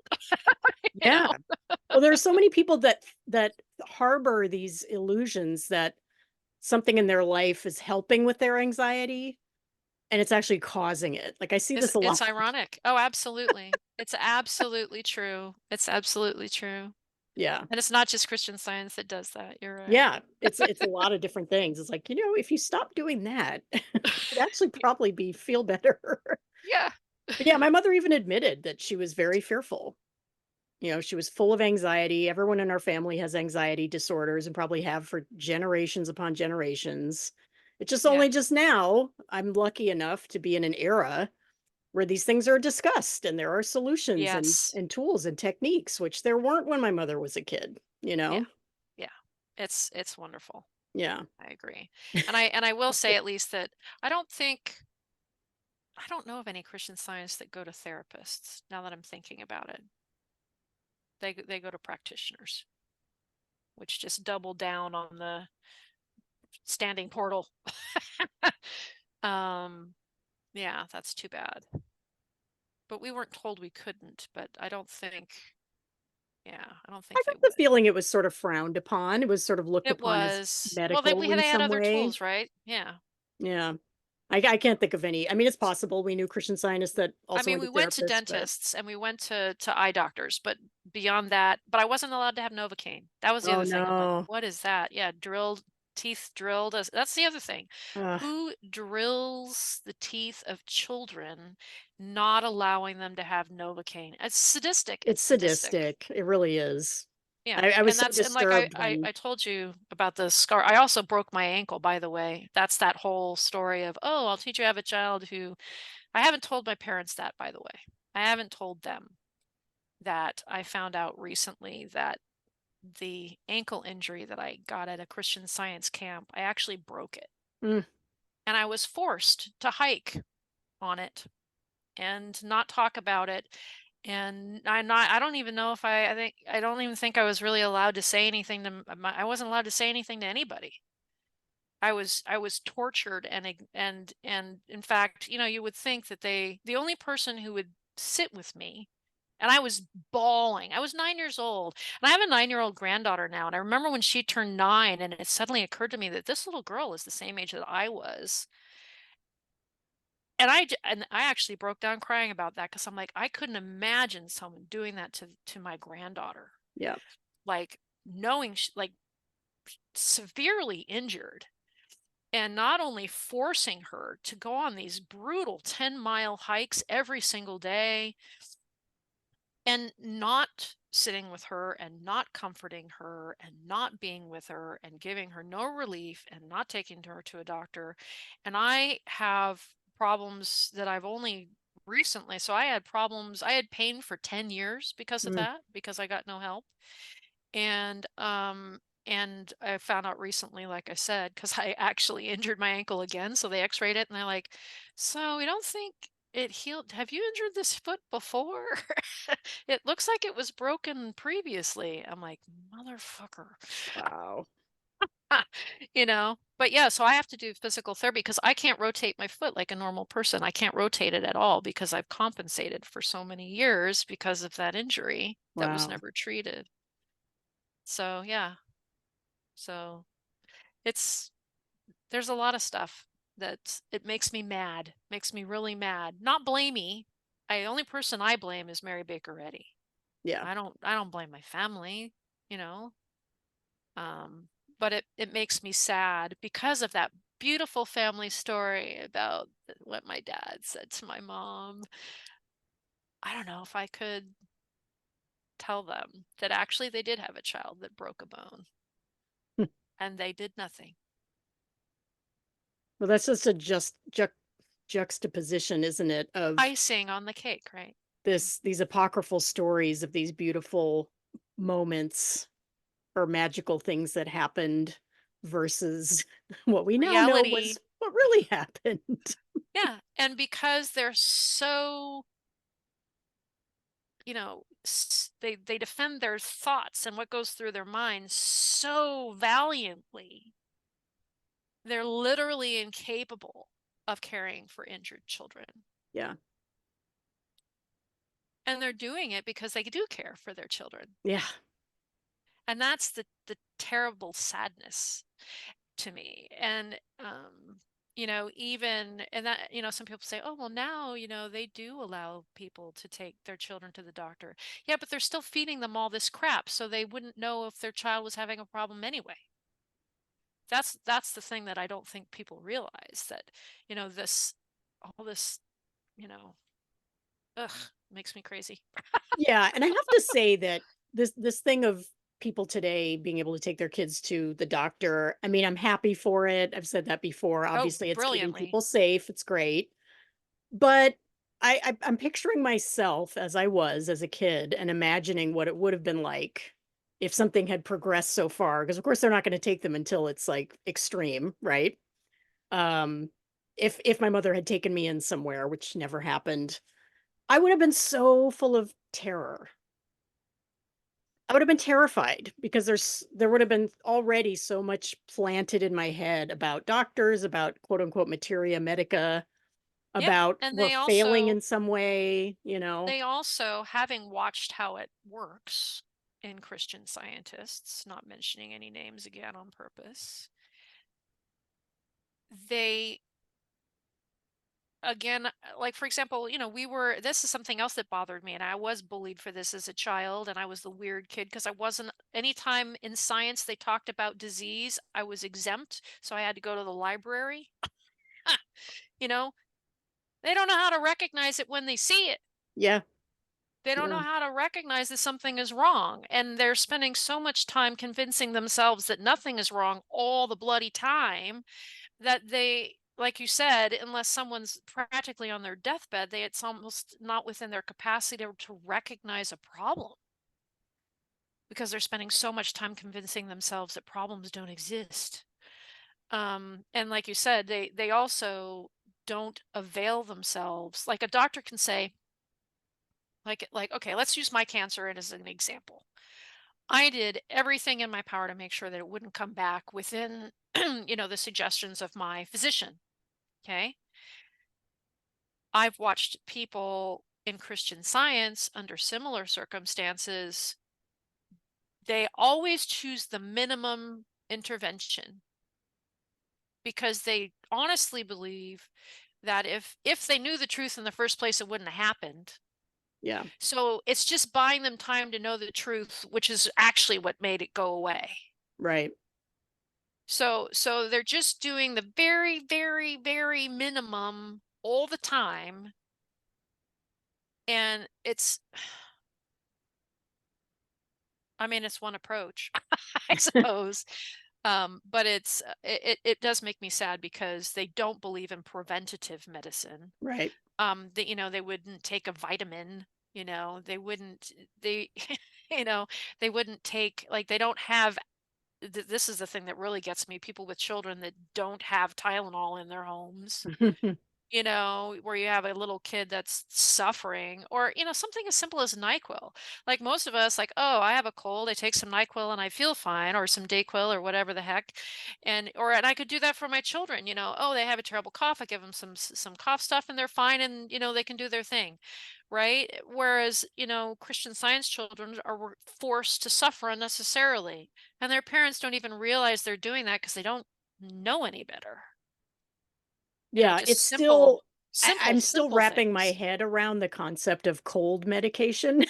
You Yeah. know? Well, there are so many people that harbor these illusions that something in their life is helping with their anxiety, and it's actually causing it. Like, I see this a It's lot. ironic. Oh, absolutely. It's absolutely true. It's absolutely true. Yeah. And it's not just Christian Science that does that. You're right. Yeah, it's a lot of different things. It's like, if you stop doing that, you'd actually probably be feel better. Yeah. But yeah, my mother even admitted that she was very fearful. She was full of anxiety. Everyone in our family has anxiety disorders and probably have for generations upon generations. It's just Yeah. only just now I'm lucky enough to be in an era where these things are discussed and there are solutions and Yes. and tools and techniques, which there weren't when my mother was a kid, you Yeah. know? Yeah. It's wonderful. Yeah. I agree. And I will say at least that I don't think I don't know of any Christian Science that go to therapists now that I'm thinking about it. They go to practitioners, which just double down on the standing portal. um, yeah, that's too bad. But we weren't told we couldn't, but I don't I think they got the would. feeling it was sort of frowned upon. It was sort of looked It upon as was, well, medical in they had some other way. tools, right? Yeah. Yeah. I can't think of any. I mean, it's possible we knew Christian Scientists that I also mean, went to we went to therapists, but dentists and we went to eye doctors, but beyond that, but I wasn't allowed to have Novocaine. That was the oh other thing. I'm like, no. what is that? Yeah, teeth drilled. That's the other thing. Ugh, Who drills the teeth of children, not allowing them to have Novocaine? It's sadistic. It's it's sadistic. sadistic. It really is. Yeah. I was And so that's, and like disturbed when I told you about the scar. I also broke my ankle, by the way. That's that whole story of, oh, I'll teach you. I have a child who I haven't told my parents that, by the way. I haven't told them that I found out recently that the ankle injury that I got at a Christian Science camp, I actually broke it. mm, And I was forced to hike on it and not talk about it. And I don't even know if I don't even think I was really allowed to say anything I wasn't allowed to say anything to anybody. I was tortured and in fact, you would think that the only person who would sit with me And I was bawling. I was 9 years old. And I have a 9-year-old granddaughter now. And I remember when she turned 9, and it suddenly occurred to me that this little girl is the same age that I was. And I actually broke down crying about that because I'm like, I couldn't imagine someone doing that to my granddaughter. Yeah. Like knowing like severely injured, and not only forcing her to go on these brutal 10-mile hikes every single day, and not sitting with her and not comforting her and not being with her and giving her no relief and not taking her to a doctor. And I have problems that I've only recently, so I had problems, I had pain for 10 years because of Mm. that, because I got no help. And I found out recently, like I said, because I actually injured my ankle again. So they x-rayed it and they're like, so we don't think it healed. Have you injured this foot before? It looks like it was broken previously. I'm like, motherfucker. Wow. But yeah, so I have to do physical therapy because I can't rotate my foot like a normal person. I can't rotate it at all because I've compensated for so many years because of that injury that was Wow. never treated. So yeah. So it's there's a lot of stuff that it makes me mad, makes me really mad. Not blamey. Only person I blame is Mary Baker Eddy. Yeah. I don't blame my family, you know. Um, but it makes me sad because of that beautiful family story about what my dad said to my mom. I don't know if I could tell them that actually they did have a child that broke a bone and they did nothing. Well, that's just a juxtaposition, isn't it, of Icing on the cake, right? these apocryphal stories of these beautiful moments or magical things that happened versus what we now know Reality. was what really happened. Yeah, and because they're so, they defend their thoughts and what goes through their minds so valiantly, they're literally incapable of caring for injured children. Yeah. And they're doing it because they do care for their children. Yeah. And that's the terrible sadness to me. And even and that, some people say, oh well, now they do allow people to take their children to the doctor. Yeah, but they're still feeding them all this crap, so they wouldn't know if their child was having a problem anyway. That's the thing that I don't think people realize, that this all this, you know ugh, makes me crazy. Yeah, and I have to say that this thing of people today being able to take their kids to the doctor, I mean, I'm happy for it. I've said that before. Oh, Obviously, it's keeping brilliantly. people safe. It's great. But I'm picturing myself as I was as a kid and imagining what it would have been like if something had progressed so far. Because of course they're not going to take them until it's like extreme, right? Um, if my mother had taken me in somewhere, which never happened, I would have been so full of terror. I would have been terrified because there would have been already so much planted in my head about doctors, about quote unquote materia medica, Yeah, about and we're failing in some way. they also, having watched how it works in Christian Scientists, not mentioning any names again on purpose, they, again, like for example, this is something else that bothered me, and I was bullied for this as a child, and I was the weird kid because I wasn't, anytime in science they talked about disease, I was exempt, so I had to go to the library. You know, they don't know how to recognize it when they see it. Yeah, They don't yeah, know how to recognize that something is wrong. And they're spending so much time convincing themselves that nothing is wrong all the bloody time, that they, like you said, unless someone's practically on their deathbed, it's almost not within their capacity to recognize a problem, because they're spending so much time convincing themselves that problems don't exist. And like you said, they also don't avail themselves. Like a doctor can say, okay, let's use my cancer as an example. I did everything in my power to make sure that it wouldn't come back within, the suggestions of my physician. Okay. I've watched people in Christian Science, under similar circumstances, they always choose the minimum intervention because they honestly believe that if they knew the truth in the first place, it wouldn't have happened. Yeah. So it's just buying them time to know the truth, which is actually what made it go away. Right. So they're just doing the very, very, very minimum all the time. And it's, I mean, it's one approach, I suppose. But it does make me sad because they don't believe in preventative medicine. Right. That, they wouldn't take a vitamin, they wouldn't, they, you know, they wouldn't take, like, they don't have, this is the thing that really gets me, people with children that don't have Tylenol in their homes, where you have a little kid that's suffering, or, something as simple as NyQuil. Like most of us, like, oh, I have a cold, I take some NyQuil and I feel fine, or some Dayquil or whatever the heck. And I could do that for my children, oh, they have a terrible cough, I give them some cough stuff and they're fine, and, they can do their thing. Right. Whereas, Christian Science children are forced to suffer unnecessarily, and their parents don't even realize they're doing that because they don't know any better. Yeah, it's Just simple, still simple, I'm still simple wrapping my things. head around the concept of cold medication.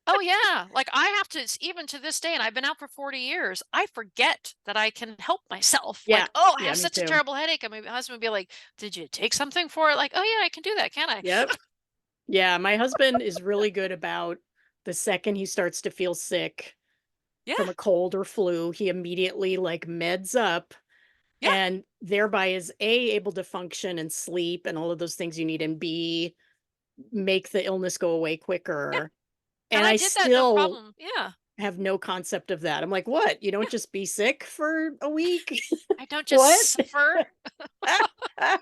Oh, yeah. Like, I have to, even to this day, and I've been out for 40 years, I forget that I can help myself. Yeah. Like, oh, I Yeah, have me such a too. terrible headache. And my husband would be like, did you take something for it? Like, oh, yeah, I can do that, can I? Yep. Yeah, my husband is really good about the second he starts to feel sick Yeah. from a cold or flu, he immediately, like, meds up Yeah. and thereby is A, able to function and sleep and all of those things you need, and B, make the illness go away Yeah. quicker. And And I I did that no still problem. Yeah. have no concept of that. I'm like, "What? You don't just be sick for a week? I don't just What?" suffer.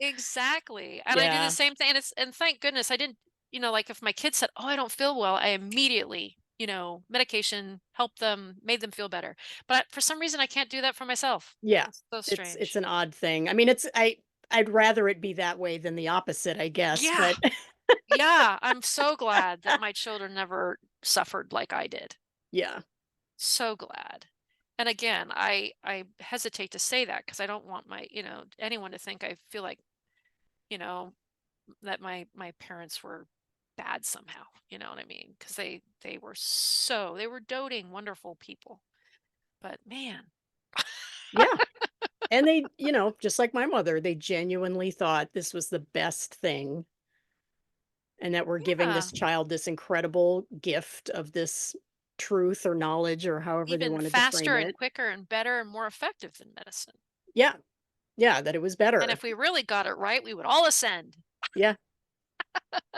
Exactly. And I do the Yeah. same thing. And thank goodness I didn't, like, if my kids said, "Oh, I don't feel well," I immediately, medication, helped them, made them feel better. But for some reason I can't do that for myself. Yeah. It's so It's strange. an odd thing. I mean, I'd rather it be that way than the opposite, I guess, Yeah. but Yeah. I'm so glad that my children never suffered like I did. yeah. So glad. And again, I hesitate to say that because I don't want anyone to think I feel like, you know, that my parents were bad somehow, you know what I mean? Because they were doting, wonderful people. But man, Yeah. And they, just like my mother, they genuinely thought this was the best thing and that we're giving yeah, this child this incredible gift of this truth or knowledge or however they even wanted to frame faster and it. quicker and better and more effective than medicine. Yeah. Yeah, that it was And better. if we really got it right, we would all ascend. Yeah.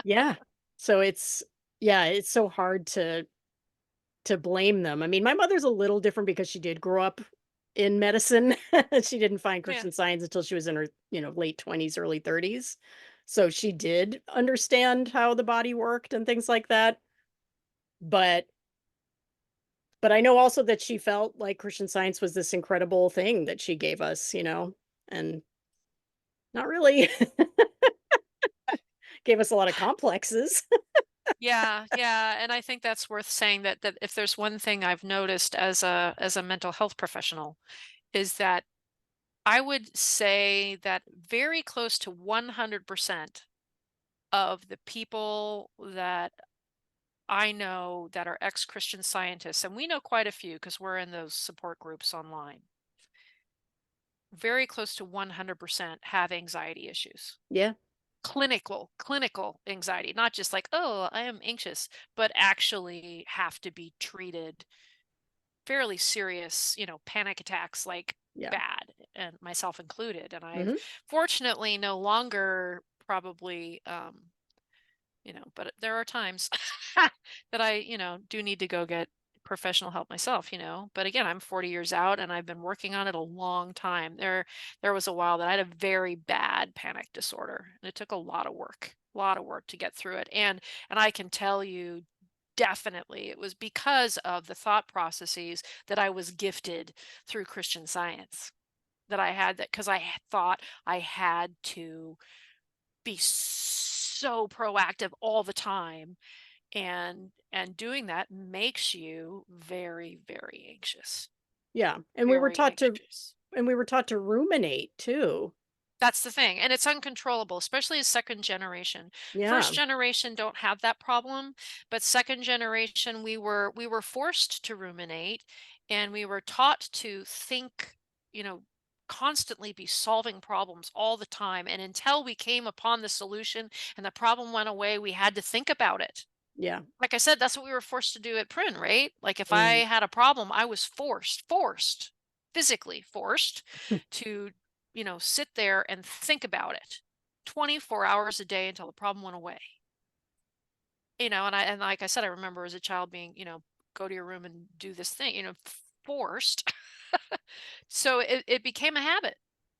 Yeah. So yeah, it's so hard to blame them. I mean, my mother's a little different because she did grow up in medicine. She didn't find Yeah. Christian Science until she was in her, late 20s, early 30s. So she did understand how the body worked and things like that. But I know also that she felt like Christian Science was this incredible thing that she gave us, and not really. Gave us a lot of complexes. Yeah, yeah, and I think that's worth saying, that if there's one thing I've noticed as a mental health professional, is that I would say that very close to 100% of the people that I know that are ex-Christian Scientists, and we know quite a few because we're in those support groups online, very close to 100% have anxiety issues. Yeah. Clinical anxiety, not just like, oh, I am anxious, but actually have to be treated, fairly serious, panic attacks, like, Yeah. bad, and myself included. And I've Mhm. fortunately no longer, probably, but there are times that I, do need to go get professional help myself, But again, I'm 40 years out and I've been working on it a long time. There was a while that I had a very bad panic disorder, and it took a lot of work to get through it. And I can tell you, definitely it was because of the thought processes that I was gifted through Christian Science, that I had, that because thought I had to be so proactive all the time, and doing that makes you very, very anxious. Yeah, and Very anxious. we were taught to ruminate too. That's the thing, and it's uncontrollable, especially as second generation. Yeah, First generation don't have that problem, but second generation, we were forced to ruminate, and we were taught to think, you know, constantly be solving problems all the time, and until we came upon the solution and the problem went away, we had to think about it. yeah. Like I said, that's what we were forced to do at Prin, right? Like if I Mhm. had a problem, I was forced, physically forced to, sit there and think about it 24 hours a day until the problem went away. And like I said, I remember as a child being, go to your room and do this thing, forced. So it became a habit.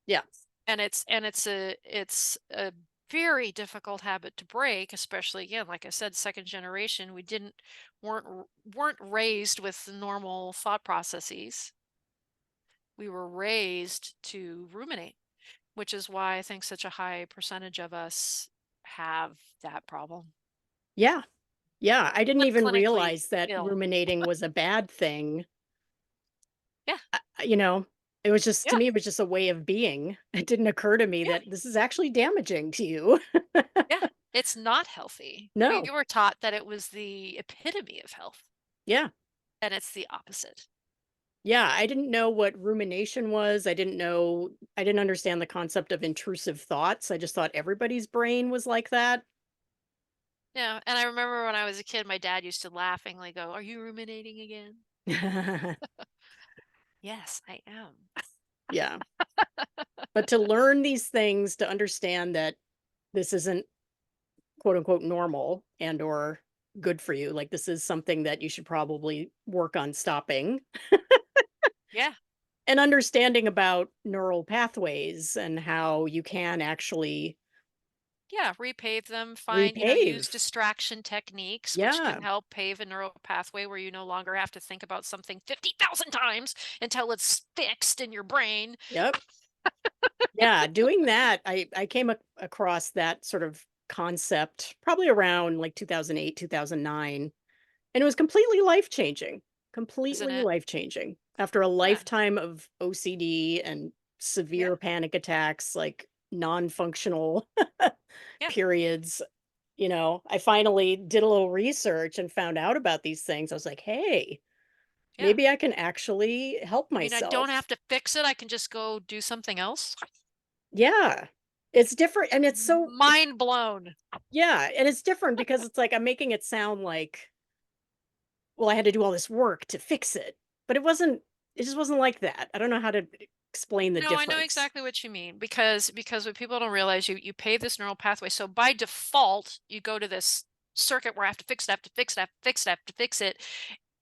Yeah, And it's a very difficult habit to break, especially again, like I said, second generation. We didn't weren't raised with the normal thought processes. We were raised to ruminate, which is why I think such a high percentage of us have that problem. yeah, yeah. I didn't Not even clinically realize that ill. ruminating was a bad thing. Yeah, You know, it was just to yeah, me, it was just a way of being. It didn't occur to me yeah, that this is actually damaging to you. yeah. It's not healthy. We No. were taught that it was the epitome of health, Yeah. and it's the opposite. Yeah, I didn't know what rumination was. I didn't understand the concept of intrusive thoughts. I just thought everybody's brain was like that. Yeah, and I remember when I was a kid, my dad used to laughingly go, "Are you ruminating again?" Yes, I am. Yeah. But to learn these things, to understand that this isn't quote unquote normal and or good for you, like this is something that you should probably work on stopping, Yeah, and understanding about neural pathways and how you can actually yeah, repave them, use repave. distraction techniques, which Yeah. can help pave a neural pathway where you no longer have to think about something 50,000 times until it's fixed in your brain. Yep. Yeah, doing that, I came across that sort of concept probably around like 2008, 2009, and it was Isn't completely it? life-changing. After a Yeah, lifetime of OCD and yeah, severe panic attacks, like non-functional yeah, periods, I finally did a little research and found out about these things. I was like, "Hey, yeah. maybe I can actually help You mean I don't myself." have to fix it? I can just go do something else? Yeah. It's different and Mind blown. yeah, and it's different because it's like I'm making it sound like, well, I had to do all this work to fix it, but it just wasn't like that. I don't know how to explain the No, I know difference. exactly what you mean because what people don't realize, you pave this neural pathway. So by default, you go to this circuit where I have to fix it, I have to fix it, I have to fix it, I have to fix it.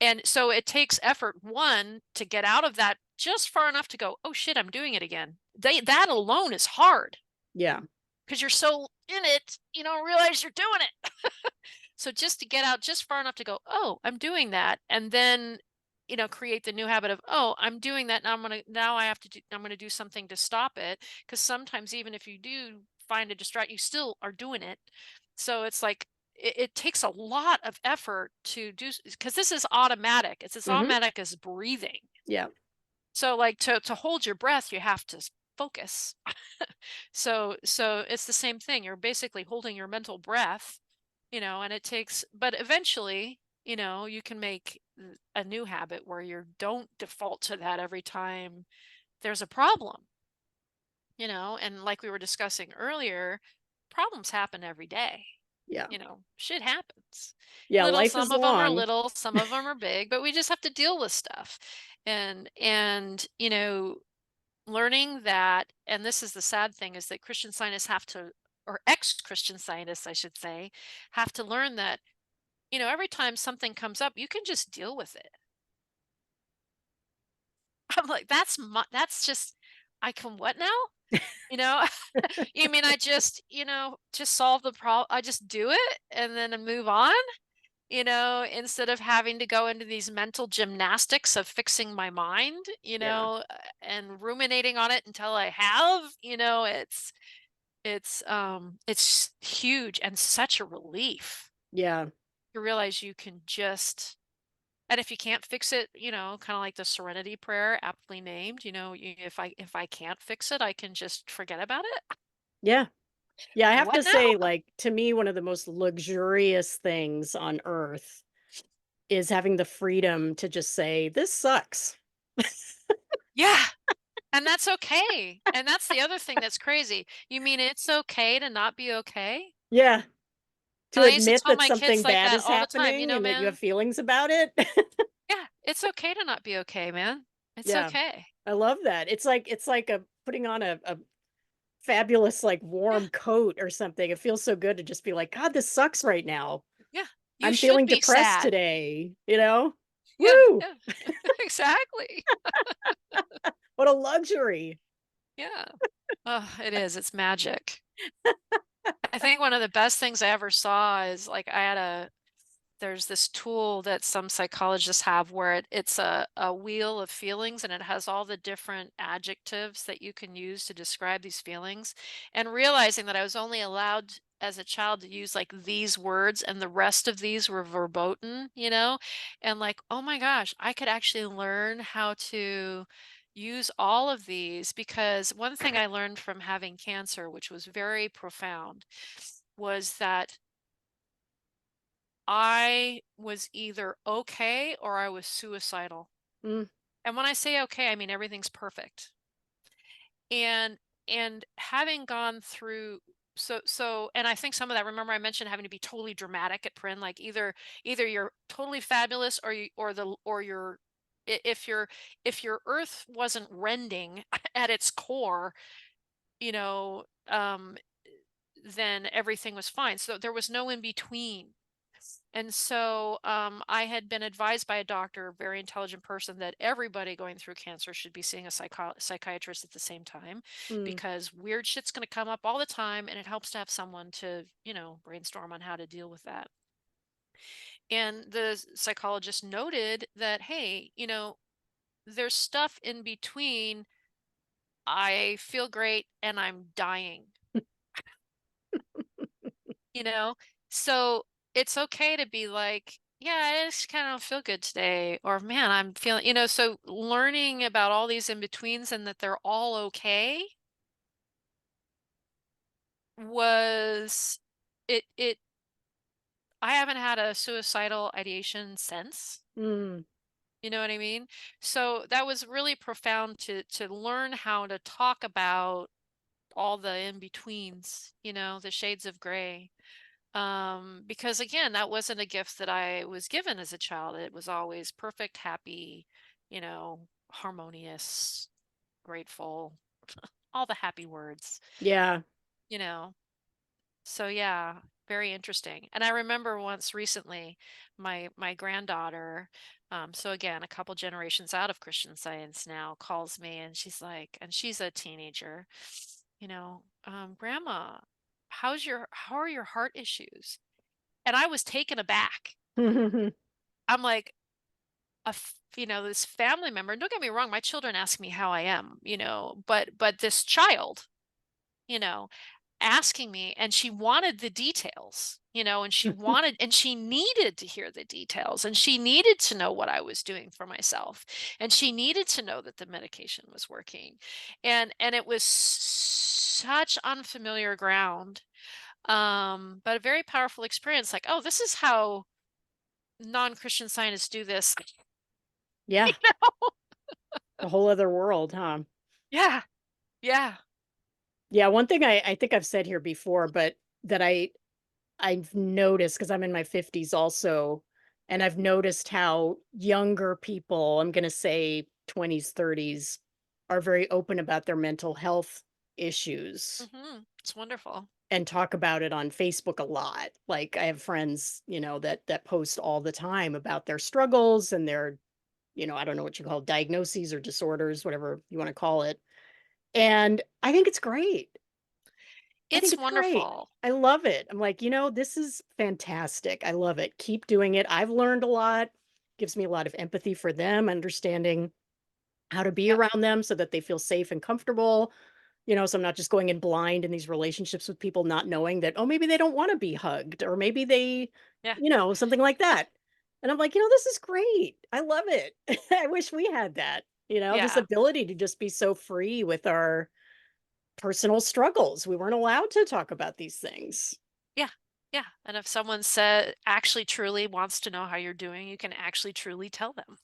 And so it takes effort, one, to get out of that just far enough to go, oh shit, I'm doing it again. That alone is hard Yeah. because you're so in it, you don't realize you're doing it. So just to get out just far enough to go, oh, I'm doing that. And then, create the new habit of, oh, I'm doing that. Now I have to do, I'm going to do something to stop it. Cause sometimes even if you do find a distract, you still are doing it. So it's like, it takes a lot of effort to do, because this is automatic. It's as Mhm. automatic as breathing. Yeah. So like to hold your breath, you have to focus. So it's the same thing. You're basically holding your mental breath, and it takes, but eventually, you can make a new habit where you don't default to that every time there's a problem, and like we were discussing earlier, problems happen every day. Yeah. Shit happens. Yeah, life Some is of them are long. little, some of them are big, but we just have to deal with stuff. And learning that, and this is the sad thing, is that Christian scientists have to, or ex-Christian scientists, I should say, have to learn that, every time something comes up, you can just deal with it. I'm like, that's just, I can what now? You know, you mean I just, just solve the problem? I just do it and then I move on? Instead of having to go into these mental gymnastics of fixing my mind, Yeah. and ruminating on it until I have, It's huge and such a relief Yeah. to realize you can just, and if you can't fix it, kind of like the serenity prayer aptly named, if I can't fix it, I can just forget about it. Yeah. Yeah, I have What to now? say, like, to me, one of the most luxurious things on earth is having the freedom to just say, "This sucks." Yeah. And that's okay. And that's the other thing that's crazy. You mean it's okay to not be okay? Yeah. To And I used to admit tell that my something kids like bad that is all the time, happening and that you have man. feelings about it. Yeah, it's okay to not be okay, man. It's Yeah. okay. I love that. It's like a putting on a fabulous, like, Yeah, warm coat or something. It feels so good to just be like, "God, this sucks right now. yeah. You I'm should feeling be depressed sad. today," you know? Yeah, Woo! yeah. Exactly. What a luxury. Yeah. Oh, it is. It's magic. I think one of the best things I ever saw is like there's this tool that some psychologists have where it's a wheel of feelings, and it has all the different adjectives that you can use to describe these feelings. And realizing that I was only allowed as a child to use like these words and the rest of these were verboten, and like, oh my gosh, I could actually learn how to use all of these, because one thing I learned from having cancer, which was very profound, was that I was either okay or I was suicidal. Mm, And when I say okay, I mean everything's perfect. And having gone through, and I think some of that, remember I mentioned having to be totally dramatic at Prin, like either you're totally fabulous or you or the or you're if your earth wasn't rending at its core, you know, um then everything was fine. So there was no in between. And so I had been advised by a doctor, a very intelligent person, that everybody going through cancer should be seeing a psychiatrist at the same time, mm, because weird shit's going to come up all the time, and it helps to have someone to, brainstorm on how to deal with that. And the psychologist noted that, hey, there's stuff in between. I feel great and I'm dying. You know? So it's okay to be like, yeah, I just kind of don't feel good today. Or man, I'm feeling, so learning about all these in betweens and that they're all okay was it I haven't had a suicidal ideation since. mm. You know what I mean? So that was really profound to learn how to talk about all the in betweens, the shades of gray. Because again, that wasn't a gift that I was given as a child. It was always perfect, happy, harmonious, grateful, all the happy words, Yeah. you know. So yeah, very interesting. And I remember once recently, my granddaughter, so again, a couple generations out of Christian Science now, calls me and she's like, and she's a teenager, Grandma, how are your heart issues? And I was taken aback. I'm like, this family member, and don't get me wrong, my children ask me how I am, but this child, you know, asking me, and she wanted the details, and she needed to hear the details, and she needed to know what I was doing for myself, and she needed to know that the medication was working. And it was such unfamiliar ground, but a very powerful experience, like, oh, this is how non-Christian scientists do this. Yeah. A whole other world, huh? Yeah, yeah, Yeah, one thing I think I've said here before, but that I've noticed because 'cause I'm in my 50s also, and I've noticed how younger people, I'm gonna say 20s, 30s, are very open about their mental health issues it's wonderful. and talk about it on Facebook a lot. Like, I have friends, that post all the time about their struggles and their, I don't know what you call diagnoses or disorders, whatever you wanna call it, and I think it's great. I think It's it's great. wonderful. I love it. I'm like, this is fantastic. I love it. Keep doing it. I've learned a lot. Gives me a lot of empathy for them, understanding how to be Yep, around them so that they feel safe and comfortable. So I'm not just going in blind in these relationships with people not knowing that, oh, maybe they don't want to be hugged or maybe they, Yeah. something like that. And I'm like, this is great. I love it. I wish we had that, this Yeah. ability to just be so free with our personal struggles. We weren't allowed to talk about these things. Yeah. Yeah. And if someone said actually truly wants to know how you're doing, you can actually truly tell them.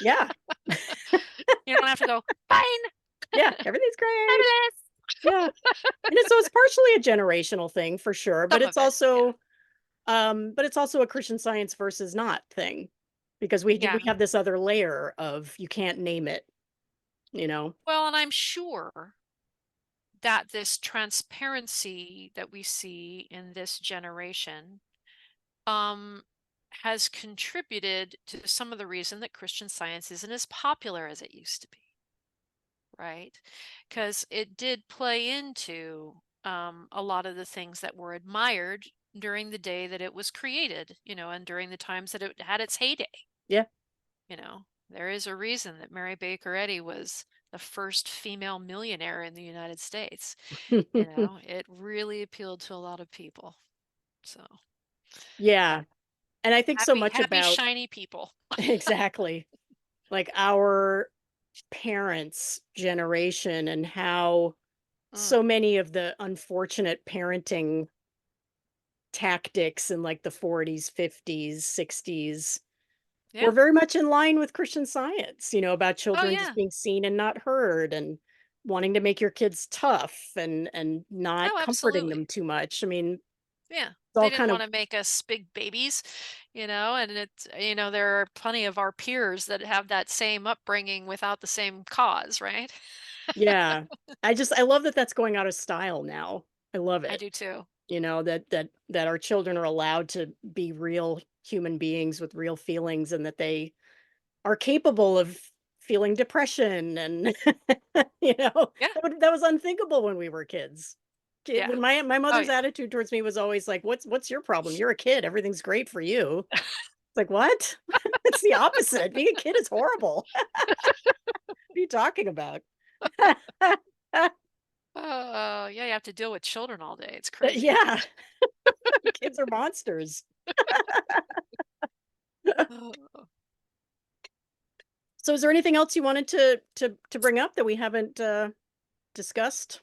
Yeah. You don't have to go, fine, Yeah. Everything's great. fabulous. Yeah. So it's partially a generational thing for sure, but Some it's of it. Yeah. also a Christian Science versus not thing because we Yeah. have this other layer of you can't name it, you know. Well, and I'm sure that this transparency that we see in this generation um has contributed to some of the reason that Christian Science isn't as popular as it used to be, right? Because it did play into a lot of the things that were admired during the day that it was created, and during the times that it had its heyday. Yeah. There is a reason that Mary Baker Eddy was the first female millionaire in the United States. It really appealed to a lot of people. So, yeah, Yeah. And I think so happy, much happy, about shiny people. exactly like our parents' generation and how Mm, so many of the unfortunate parenting tactics in like the 40s, 50s, 60s yeah. were very much in line with Christian Science, about Oh, children just yeah. being seen and not heard and wanting to make your kids tough and not Oh, comforting absolutely. them too much. I mean, Yeah. it's They all didn't kind want of to make us big babies, and there are plenty of our peers that have that same upbringing without the same cause, right? yeah. I love that that's going out of style now. I love I it. do too. That our children are allowed to be real human beings with real feelings and that they are capable of feeling depression and Yeah. that was unthinkable when we were kids. Yeah. When my Oh, mother's yeah. attitude towards me was always like, "What's your problem? You're a kid. Everything's great for you." It's like, "What?" It's the opposite. Being a kid is horrible. What are you talking about? Oh, yeah, you have to deal with children all day. It's crazy. Yeah, kids are monsters. Oh. So is there anything else you wanted to bring up that we haven't, discussed?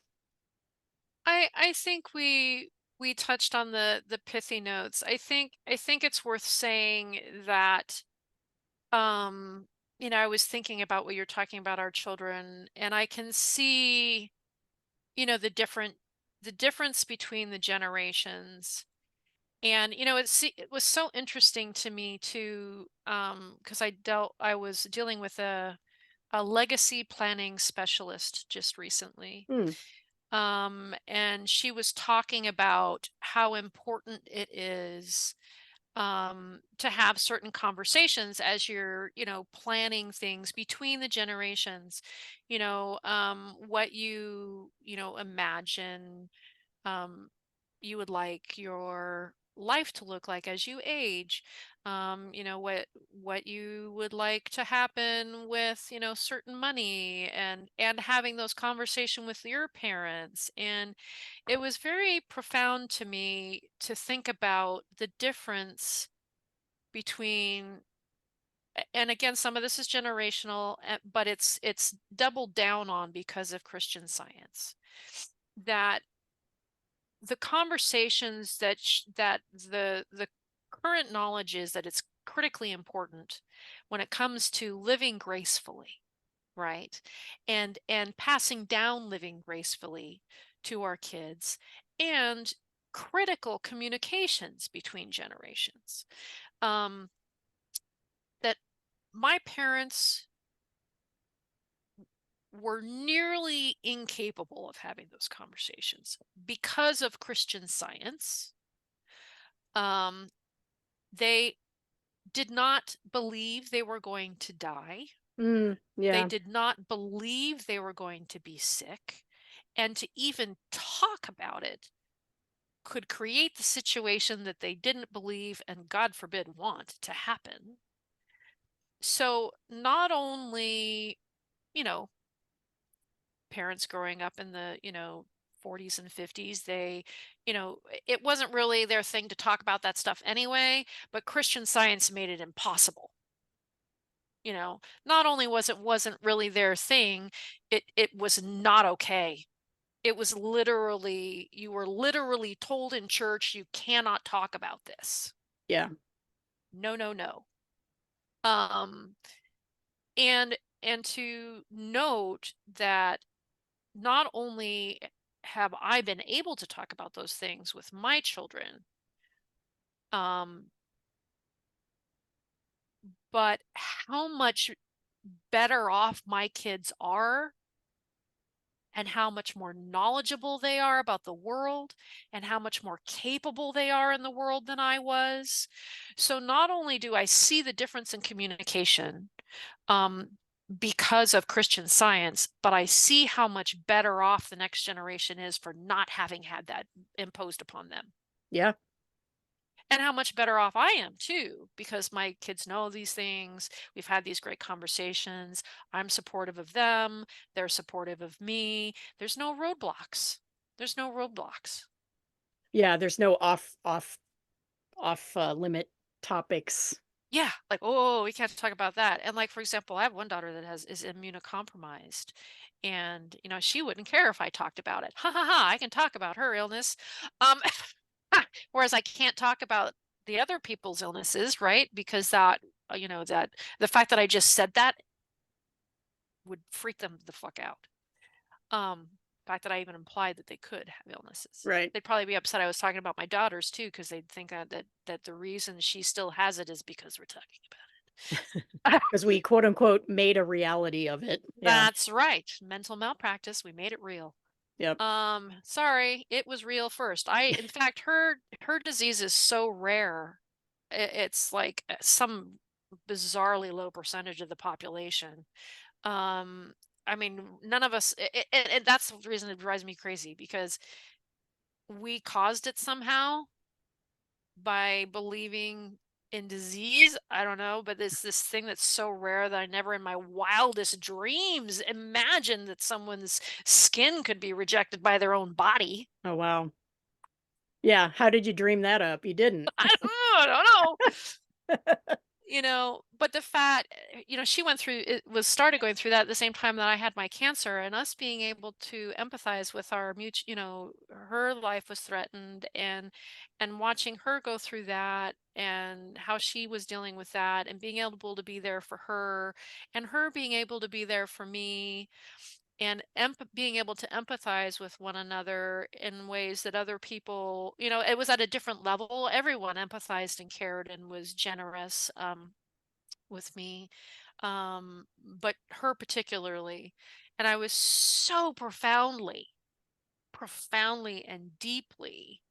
I think we touched on the pithy notes. I think it's worth saying that um I was thinking about what you're talking about our children, and I can see, the difference between the generations. And it was so interesting to me too, because I was dealing with a legacy planning specialist just recently. Hmm, And she was talking about how important it is to have certain conversations as you're, planning things between the generations, what imagine um, you would like your life to look like as you age, what you would like to happen with, certain money, and having those conversation with your parents. And it was very profound to me to think about the difference between and again, some of this is generational, but it's doubled down on because of Christian Science, that the conversations that the current knowledge is that it's critically important when it comes to living gracefully, right? And passing down living gracefully to our kids, and critical communications between generations. um that my parents were nearly incapable of having those conversations because of Christian Science. um They did not believe they were going to die. They yeah. did not believe they were going to be sick. And to even talk about it could create the situation that they didn't believe and, God forbid, want to happen. So not only, you know, parents growing up in the, 40s and 50s, it wasn't really their thing to talk about that stuff anyway, but Christian Science made it impossible. Not only wasn't really their thing, it was not okay. It was literally, you were literally told in church, you cannot talk about this. Yeah. No, no, no. Um, and to note that not only have I been able to talk about those things with my children, um, but how much better off my kids are and how much more knowledgeable they are about the world and how much more capable they are in the world than I was. So not only do I see the difference in communication, um, because of Christian Science, but I see how much better off the next generation is for not having had that imposed upon them. Yeah. And how much better off I am too, because my kids know these things. We've had these great conversations. I'm supportive of them. They're supportive of me. There's no roadblocks. There's no roadblocks. Yeah, there's no limit topics. Yeah, like, oh, we can't talk about that. And like, for example, I have one daughter that is immunocompromised. And, she wouldn't care if I talked about it. Ha ha ha, I can talk about her illness. Um, whereas I can't talk about the other people's illnesses, right? Because that the fact that I just said that would freak them the fuck out. The fact that I even implied that they could have illnesses. Right. They'd probably be upset I was talking about my daughters too, because they'd think that the reason she still has it is because we're talking about it. Because we quote unquote made a reality of it. Yeah. That's right. Mental malpractice. We made it real. Yep. Sorry, it was real first. In fact, her disease is so rare. It's like some bizarrely low percentage of the population. Um, I mean, none of us, and that's the reason it drives me crazy because we caused it somehow by believing in disease. I don't know, but it's this thing that's so rare that I never in my wildest dreams imagined that someone's skin could be rejected by their own body. Oh, wow. Yeah. How did you dream that up? You didn't. I don't know. But the fact, she went through it was started going through that at the same time that I had my cancer, and us being able to empathize with our mutual, her life was threatened, and watching her go through that and how she was dealing with that and being able to be there for her and her being able to be there for me and being able to empathize with one another in ways that other people, it was at a different level. Everyone empathized and cared and was generous with me, but her particularly. And I was so profoundly and deeply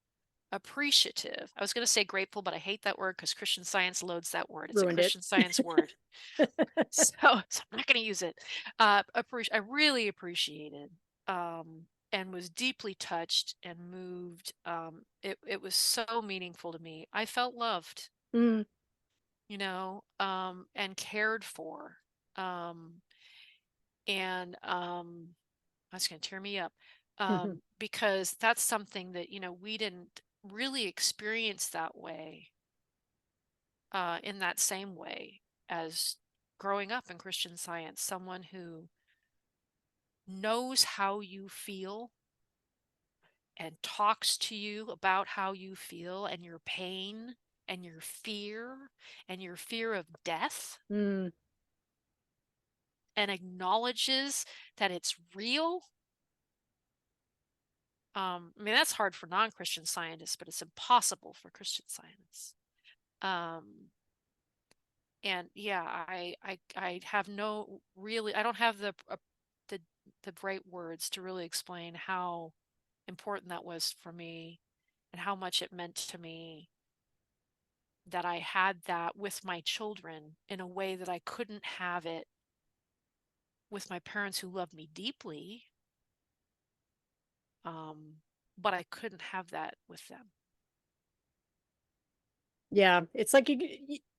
appreciative. I was going to say grateful, but I hate that word because Christian Science loads that word. It's a Ruined it. Christian Science word. So I'm not going to use it. I really appreciated, and was deeply touched and moved. It was so meaningful to me. I felt loved, Mm. and cared for. Um, and That's going to tear me up, because that's something that, we didn't really experience that way, in that same way as growing up in Christian Science, someone who knows how you feel and talks to you about how you feel and your pain and your fear of death, Mm. and acknowledges that it's real. I mean, that's hard for non-Christian scientists, but it's impossible for Christian scientists. Um, and yeah, I have no really, I don't have the the right words to really explain how important that was for me and how much it meant to me that I had that with my children in a way that I couldn't have it with my parents who loved me deeply. Um, but I couldn't have that with them. Yeah. It's like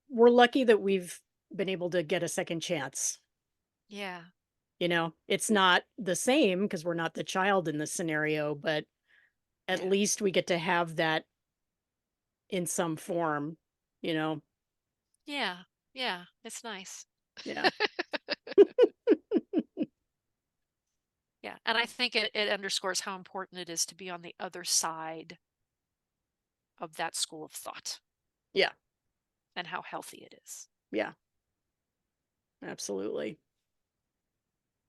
we're lucky that we've been able to get a second chance. Yeah. It's not the same because we're not the child in this scenario, but at Yeah. least we get to have that in some form, you know? Yeah. Yeah. It's nice. Yeah. Yeah. And I think it underscores how important it is to be on the other side of that school of thought Yeah. and how healthy it is. Yeah. Absolutely.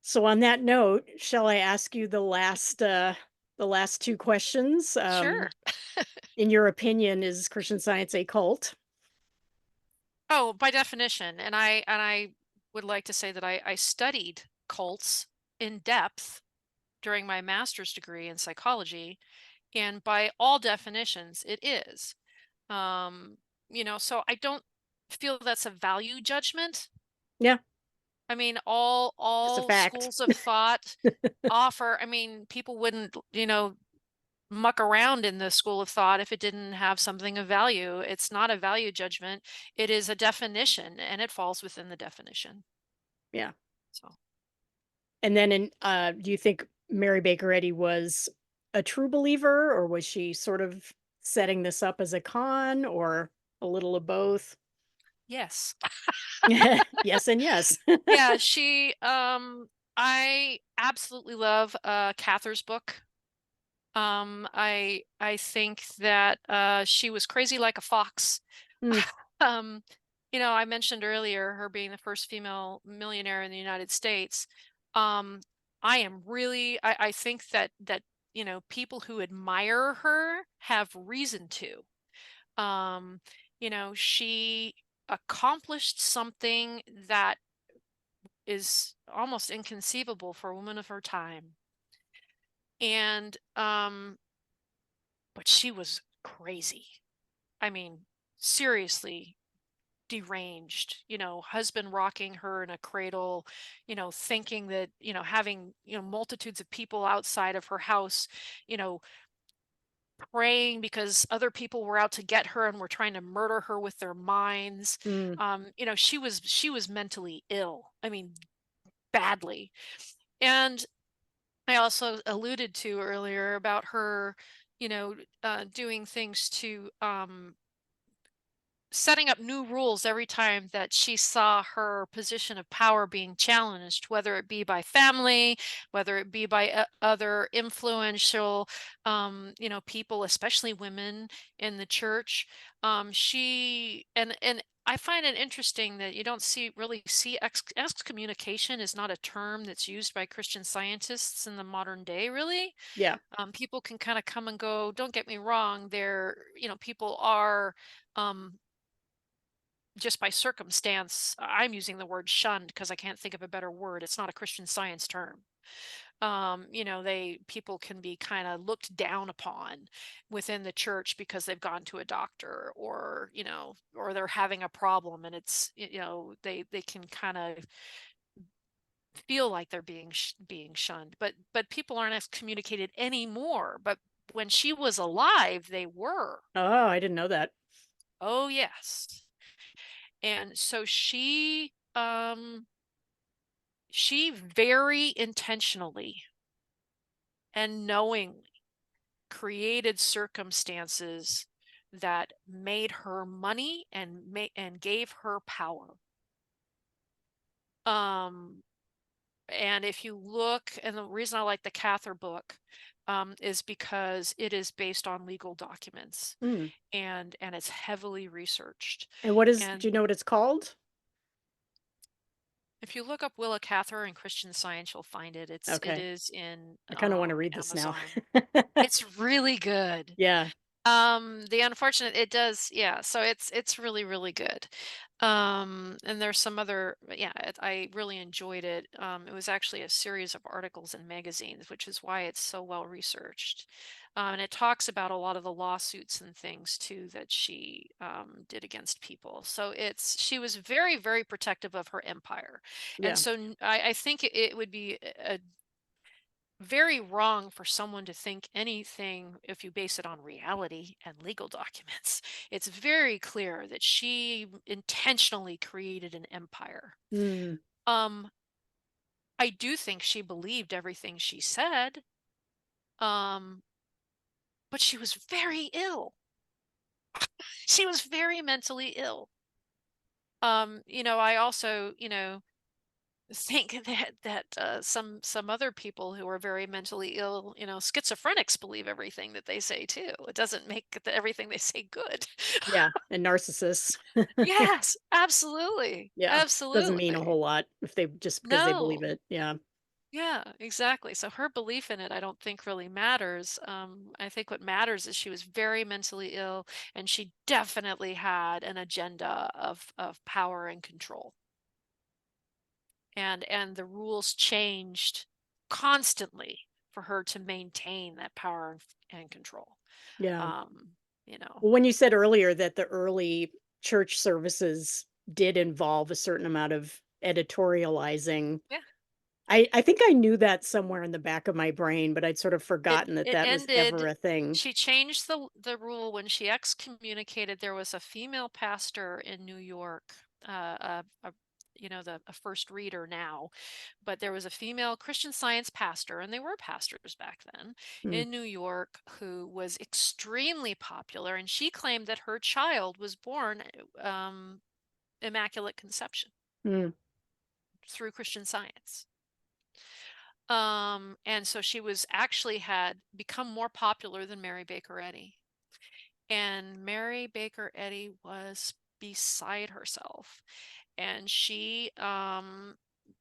So on that note, shall I ask you the last 2 questions? Sure. In your opinion, is Christian Science a cult? Oh, by definition. And I would like to say that I studied cults in depth during my master's degree in psychology, and by all definitions, it is. Um, so I don't feel that's a value judgment. Yeah, I mean, just a all fact. schools of thought offer, I mean, people wouldn't, muck around in the school of thought if it didn't have something of value. It's not a value judgment. It is a definition and it falls within the definition. Yeah. So, And then do you think Mary Baker Eddy was a true believer, or was she sort of setting this up as a con, or a little of both? yes. Yes and yes. Yeah, I absolutely love Cather's book. I think that she was crazy like a fox. Mm, um, I mentioned earlier her being the first female millionaire in the United States. Um, I think that people who admire her have reason to. Um, she accomplished something that is almost inconceivable for a woman of her time. And but she was crazy. I mean, seriously deranged, husband rocking her in a cradle, thinking that, having, multitudes of people outside of her house, you know, praying because other people were out to get her and were trying to murder her with their minds. mm, She was mentally ill. I mean, badly. And I also alluded to earlier about her, doing things to setting up new rules every time that she saw her position of power being challenged, whether it be by family, whether it be by other influential, people, especially women in the church. She and I find it interesting that you don't really see excommunication is not a term that's used by Christian scientists in the modern day, really. yeah. People can kind of come and go. Don't get me wrong. People are um, just by circumstance, I'm using the word shunned because I can't think of a better word. It's not a Christian Science term. They people can be kind of looked down upon within the church because they've gone to a doctor, or or they're having a problem, and it's they can kind of feel like they're being shunned. But people aren't excommunicated anymore. But when she was alive, they were. Oh, I didn't know that. Oh yes. And so she very intentionally and knowingly created circumstances that made her money and gave her power. Um, and if you look, and the reason I like the Cather book is because it is based on legal documents, Mm. and it's heavily researched. And what is do And you know what it's called? if you look up Willa Cather in Christian Science, you'll find it. It Okay. is in I kinda wanna read this now. Amazon. It's really good. Yeah. The unfortunate it does, yeah, so it's really, really good. And there's some other, yeah, I really enjoyed it. It was actually a series of articles in magazines, which is why it's so well researched. And it talks about a lot of the lawsuits and things too that she did against people. So she was very, very protective of her empire. And Yeah. so I think it would be very wrong for someone to think anything if you base it on reality and legal documents. It's very clear that she intentionally created an empire. Mm. Um, I do think she believed everything she said, um, but she was very ill. She was very mentally ill. I also, think that some other people who are very mentally ill, schizophrenics believe everything that they say too. It doesn't make everything they say good. Yeah, and narcissists. Yes, absolutely. Yeah, doesn't mean a Absolutely. whole lot if they just because they believe No. it. Yeah. Yeah, exactly. So her belief in it, I don't think really matters. I think what matters is she was very mentally ill, and she definitely had an agenda of power and control. And the rules changed constantly for her to maintain that power and control. Yeah. Um, you know. Well, when you said earlier that the early church services did involve a certain amount of editorializing, Yeah. I think I knew that somewhere in the back of my brain, but I'd sort of It forgotten that it that was ever ended a thing. She changed the rule when she excommunicated. There was a female pastor in New York, a first reader now, but there was a female Christian Science pastor, and they were pastors back then, Mm, in New York, who was extremely popular, and she claimed that her child was born immaculate conception mm, through Christian Science. And so she was actually had become more popular than Mary Baker Eddy. And Mary Baker Eddy was beside herself. And she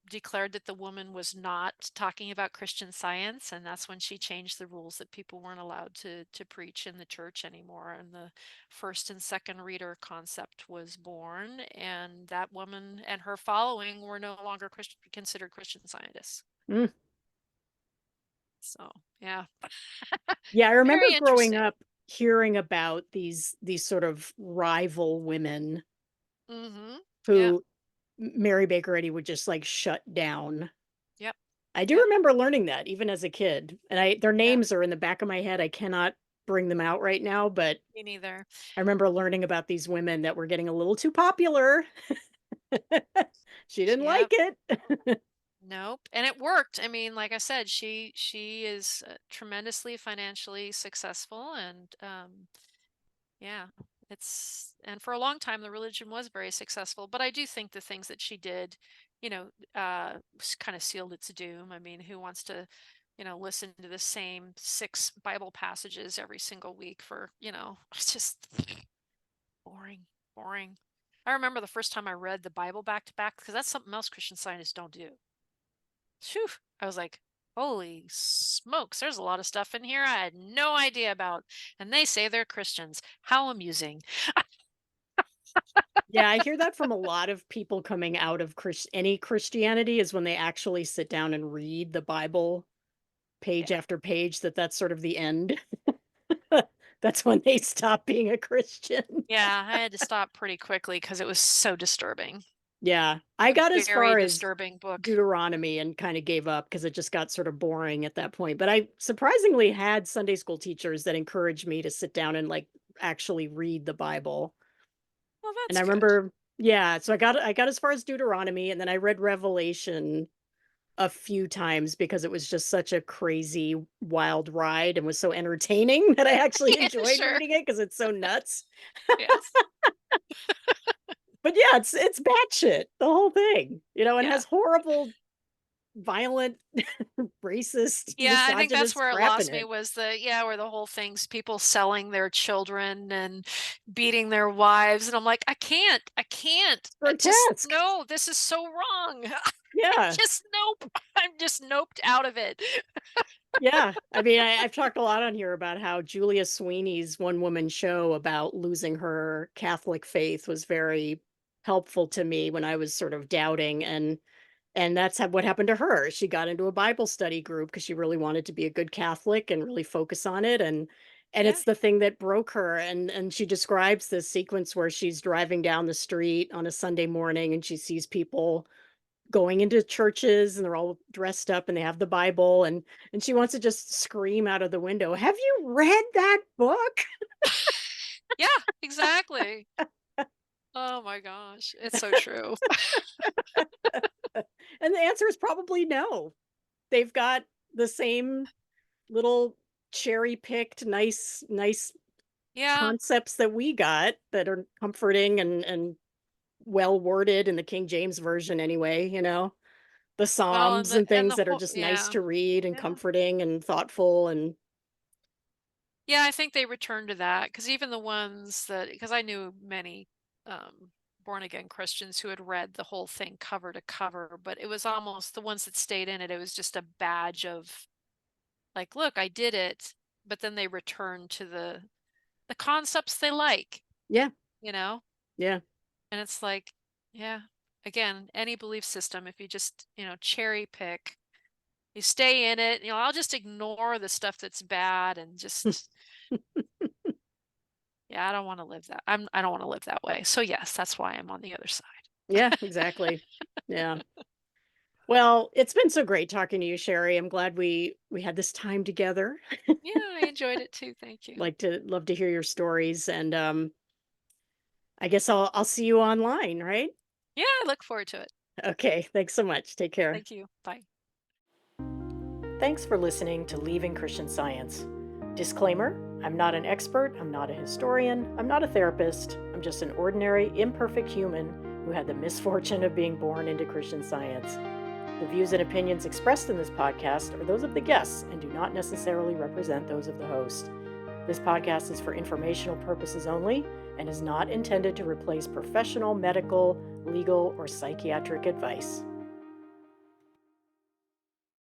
declared that the woman was not talking about Christian Science, and that's when she changed the rules that people weren't allowed to preach in the church anymore. And the first and second reader concept was born, and that woman and her following were no longer considered Christian Scientists. mm. So, yeah, Yeah, I remember very growing interesting. up hearing about these sort of rival women Mhm. Yeah. who Mary Baker Eddy would just, like, shut down. Yep. I do Yep. remember learning that even as a kid, and I their Yeah. names are in the back of my head, I cannot bring them out right now, but Me neither. I remember learning about these women that were getting a little too popular. She didn't like Yep. it. Nope. And it worked. I mean, like I said, she is tremendously financially successful, and yeah, and for a long time the religion was very successful. But I do think the things that she did, kind of sealed its doom. I mean, who wants to, listen to the same six Bible passages every single week for, it's just boring, boring. I remember the first time I read the Bible back to back, because that's something else Christian Scientists don't do. Phew, I was like, holy smokes, there's a lot of stuff in here I had no idea about. And they say they're Christians. How amusing. Yeah, I hear that from a lot of people coming out of any Christianity is when they actually sit down and read the Bible page Yeah. after page, that's sort of the end. That's when they stop being a Christian. Yeah, I had to stop pretty quickly because it was so disturbing. Yeah, I got as Very far as disturbing book. Deuteronomy and kinda gave up because it just got sort of boring at that point, but I surprisingly had Sunday school teachers that encouraged me to sit down and, like, actually read the Bible, Well, and that's I good. remember yeah, so I got as far as Deuteronomy, and then I read Revelation a few times because it was just such a crazy, wild ride and was so entertaining that I actually Yeah, enjoyed sure. reading it because it's so nuts. Yes. But yeah, it's batshit, the whole thing, and Yeah. has horrible, violent, racist, Yeah, I think that's misogynist where it crap in lost me it. was where the whole thing's people selling their children and beating their wives. And I'm like, I can't. It's I just, grotesque. no, this is so wrong. I Yeah, just nope. I'm just noped out of it. yeah. I mean, I've talked a lot on here about how Julia Sweeney's one woman show about losing her Catholic faith was very helpful to me when I was sort of doubting, and that's what happened to her. She got into a Bible study group because she really wanted to be a good Catholic and really focus on it, and Yeah. it's the thing that broke her, and she describes this sequence where she's driving down the street on a Sunday morning and she sees people going into churches and they're all dressed up and they have the Bible, and she wants to just scream out of the window, "Have you read that book?" Yeah, exactly. Oh my gosh. It's so true. And And the answer is probably no. They've got the same little cherry-picked, nice Yeah. concepts that we got that are comforting and well worded in the King James version anyway, the Well, Psalms and and things the that are whole just nice yeah. to read and Yeah. comforting and thoughtful and Yeah, I think they returned to that because even the ones that because I knew many born again Christians who had read the whole thing cover to cover, but it was almost the ones that stayed in it. It was just a badge of like, look, I did it, but then they returned to the concepts they like, yeah, you know? yeah, And it's like, yeah, again, any belief system, if you just, cherry pick, you stay in it, I'll just ignore the stuff that's bad and just yeah, I don't want to live that. I don't want to live that way. So yes, that's why I'm on the other side. yeah, exactly. Yeah. Well, it's been so great talking to you, Sherry. I'm glad we had this time together. Yeah, I enjoyed it too. Thank you. Love to hear your stories, and I guess I'll see you online, right? Yeah, I look forward to it. Okay, thanks so much. Take care. Thank you. Bye. Thanks for listening to Leaving Christian Science. Disclaimer: I'm not an expert, I'm not a historian, I'm not a therapist, I'm just an ordinary, imperfect human who had the misfortune of being born into Christian Science. The views and opinions expressed in this podcast are those of the guests and do not necessarily represent those of the host. This podcast is for informational purposes only and is not intended to replace professional, medical, legal, or psychiatric advice.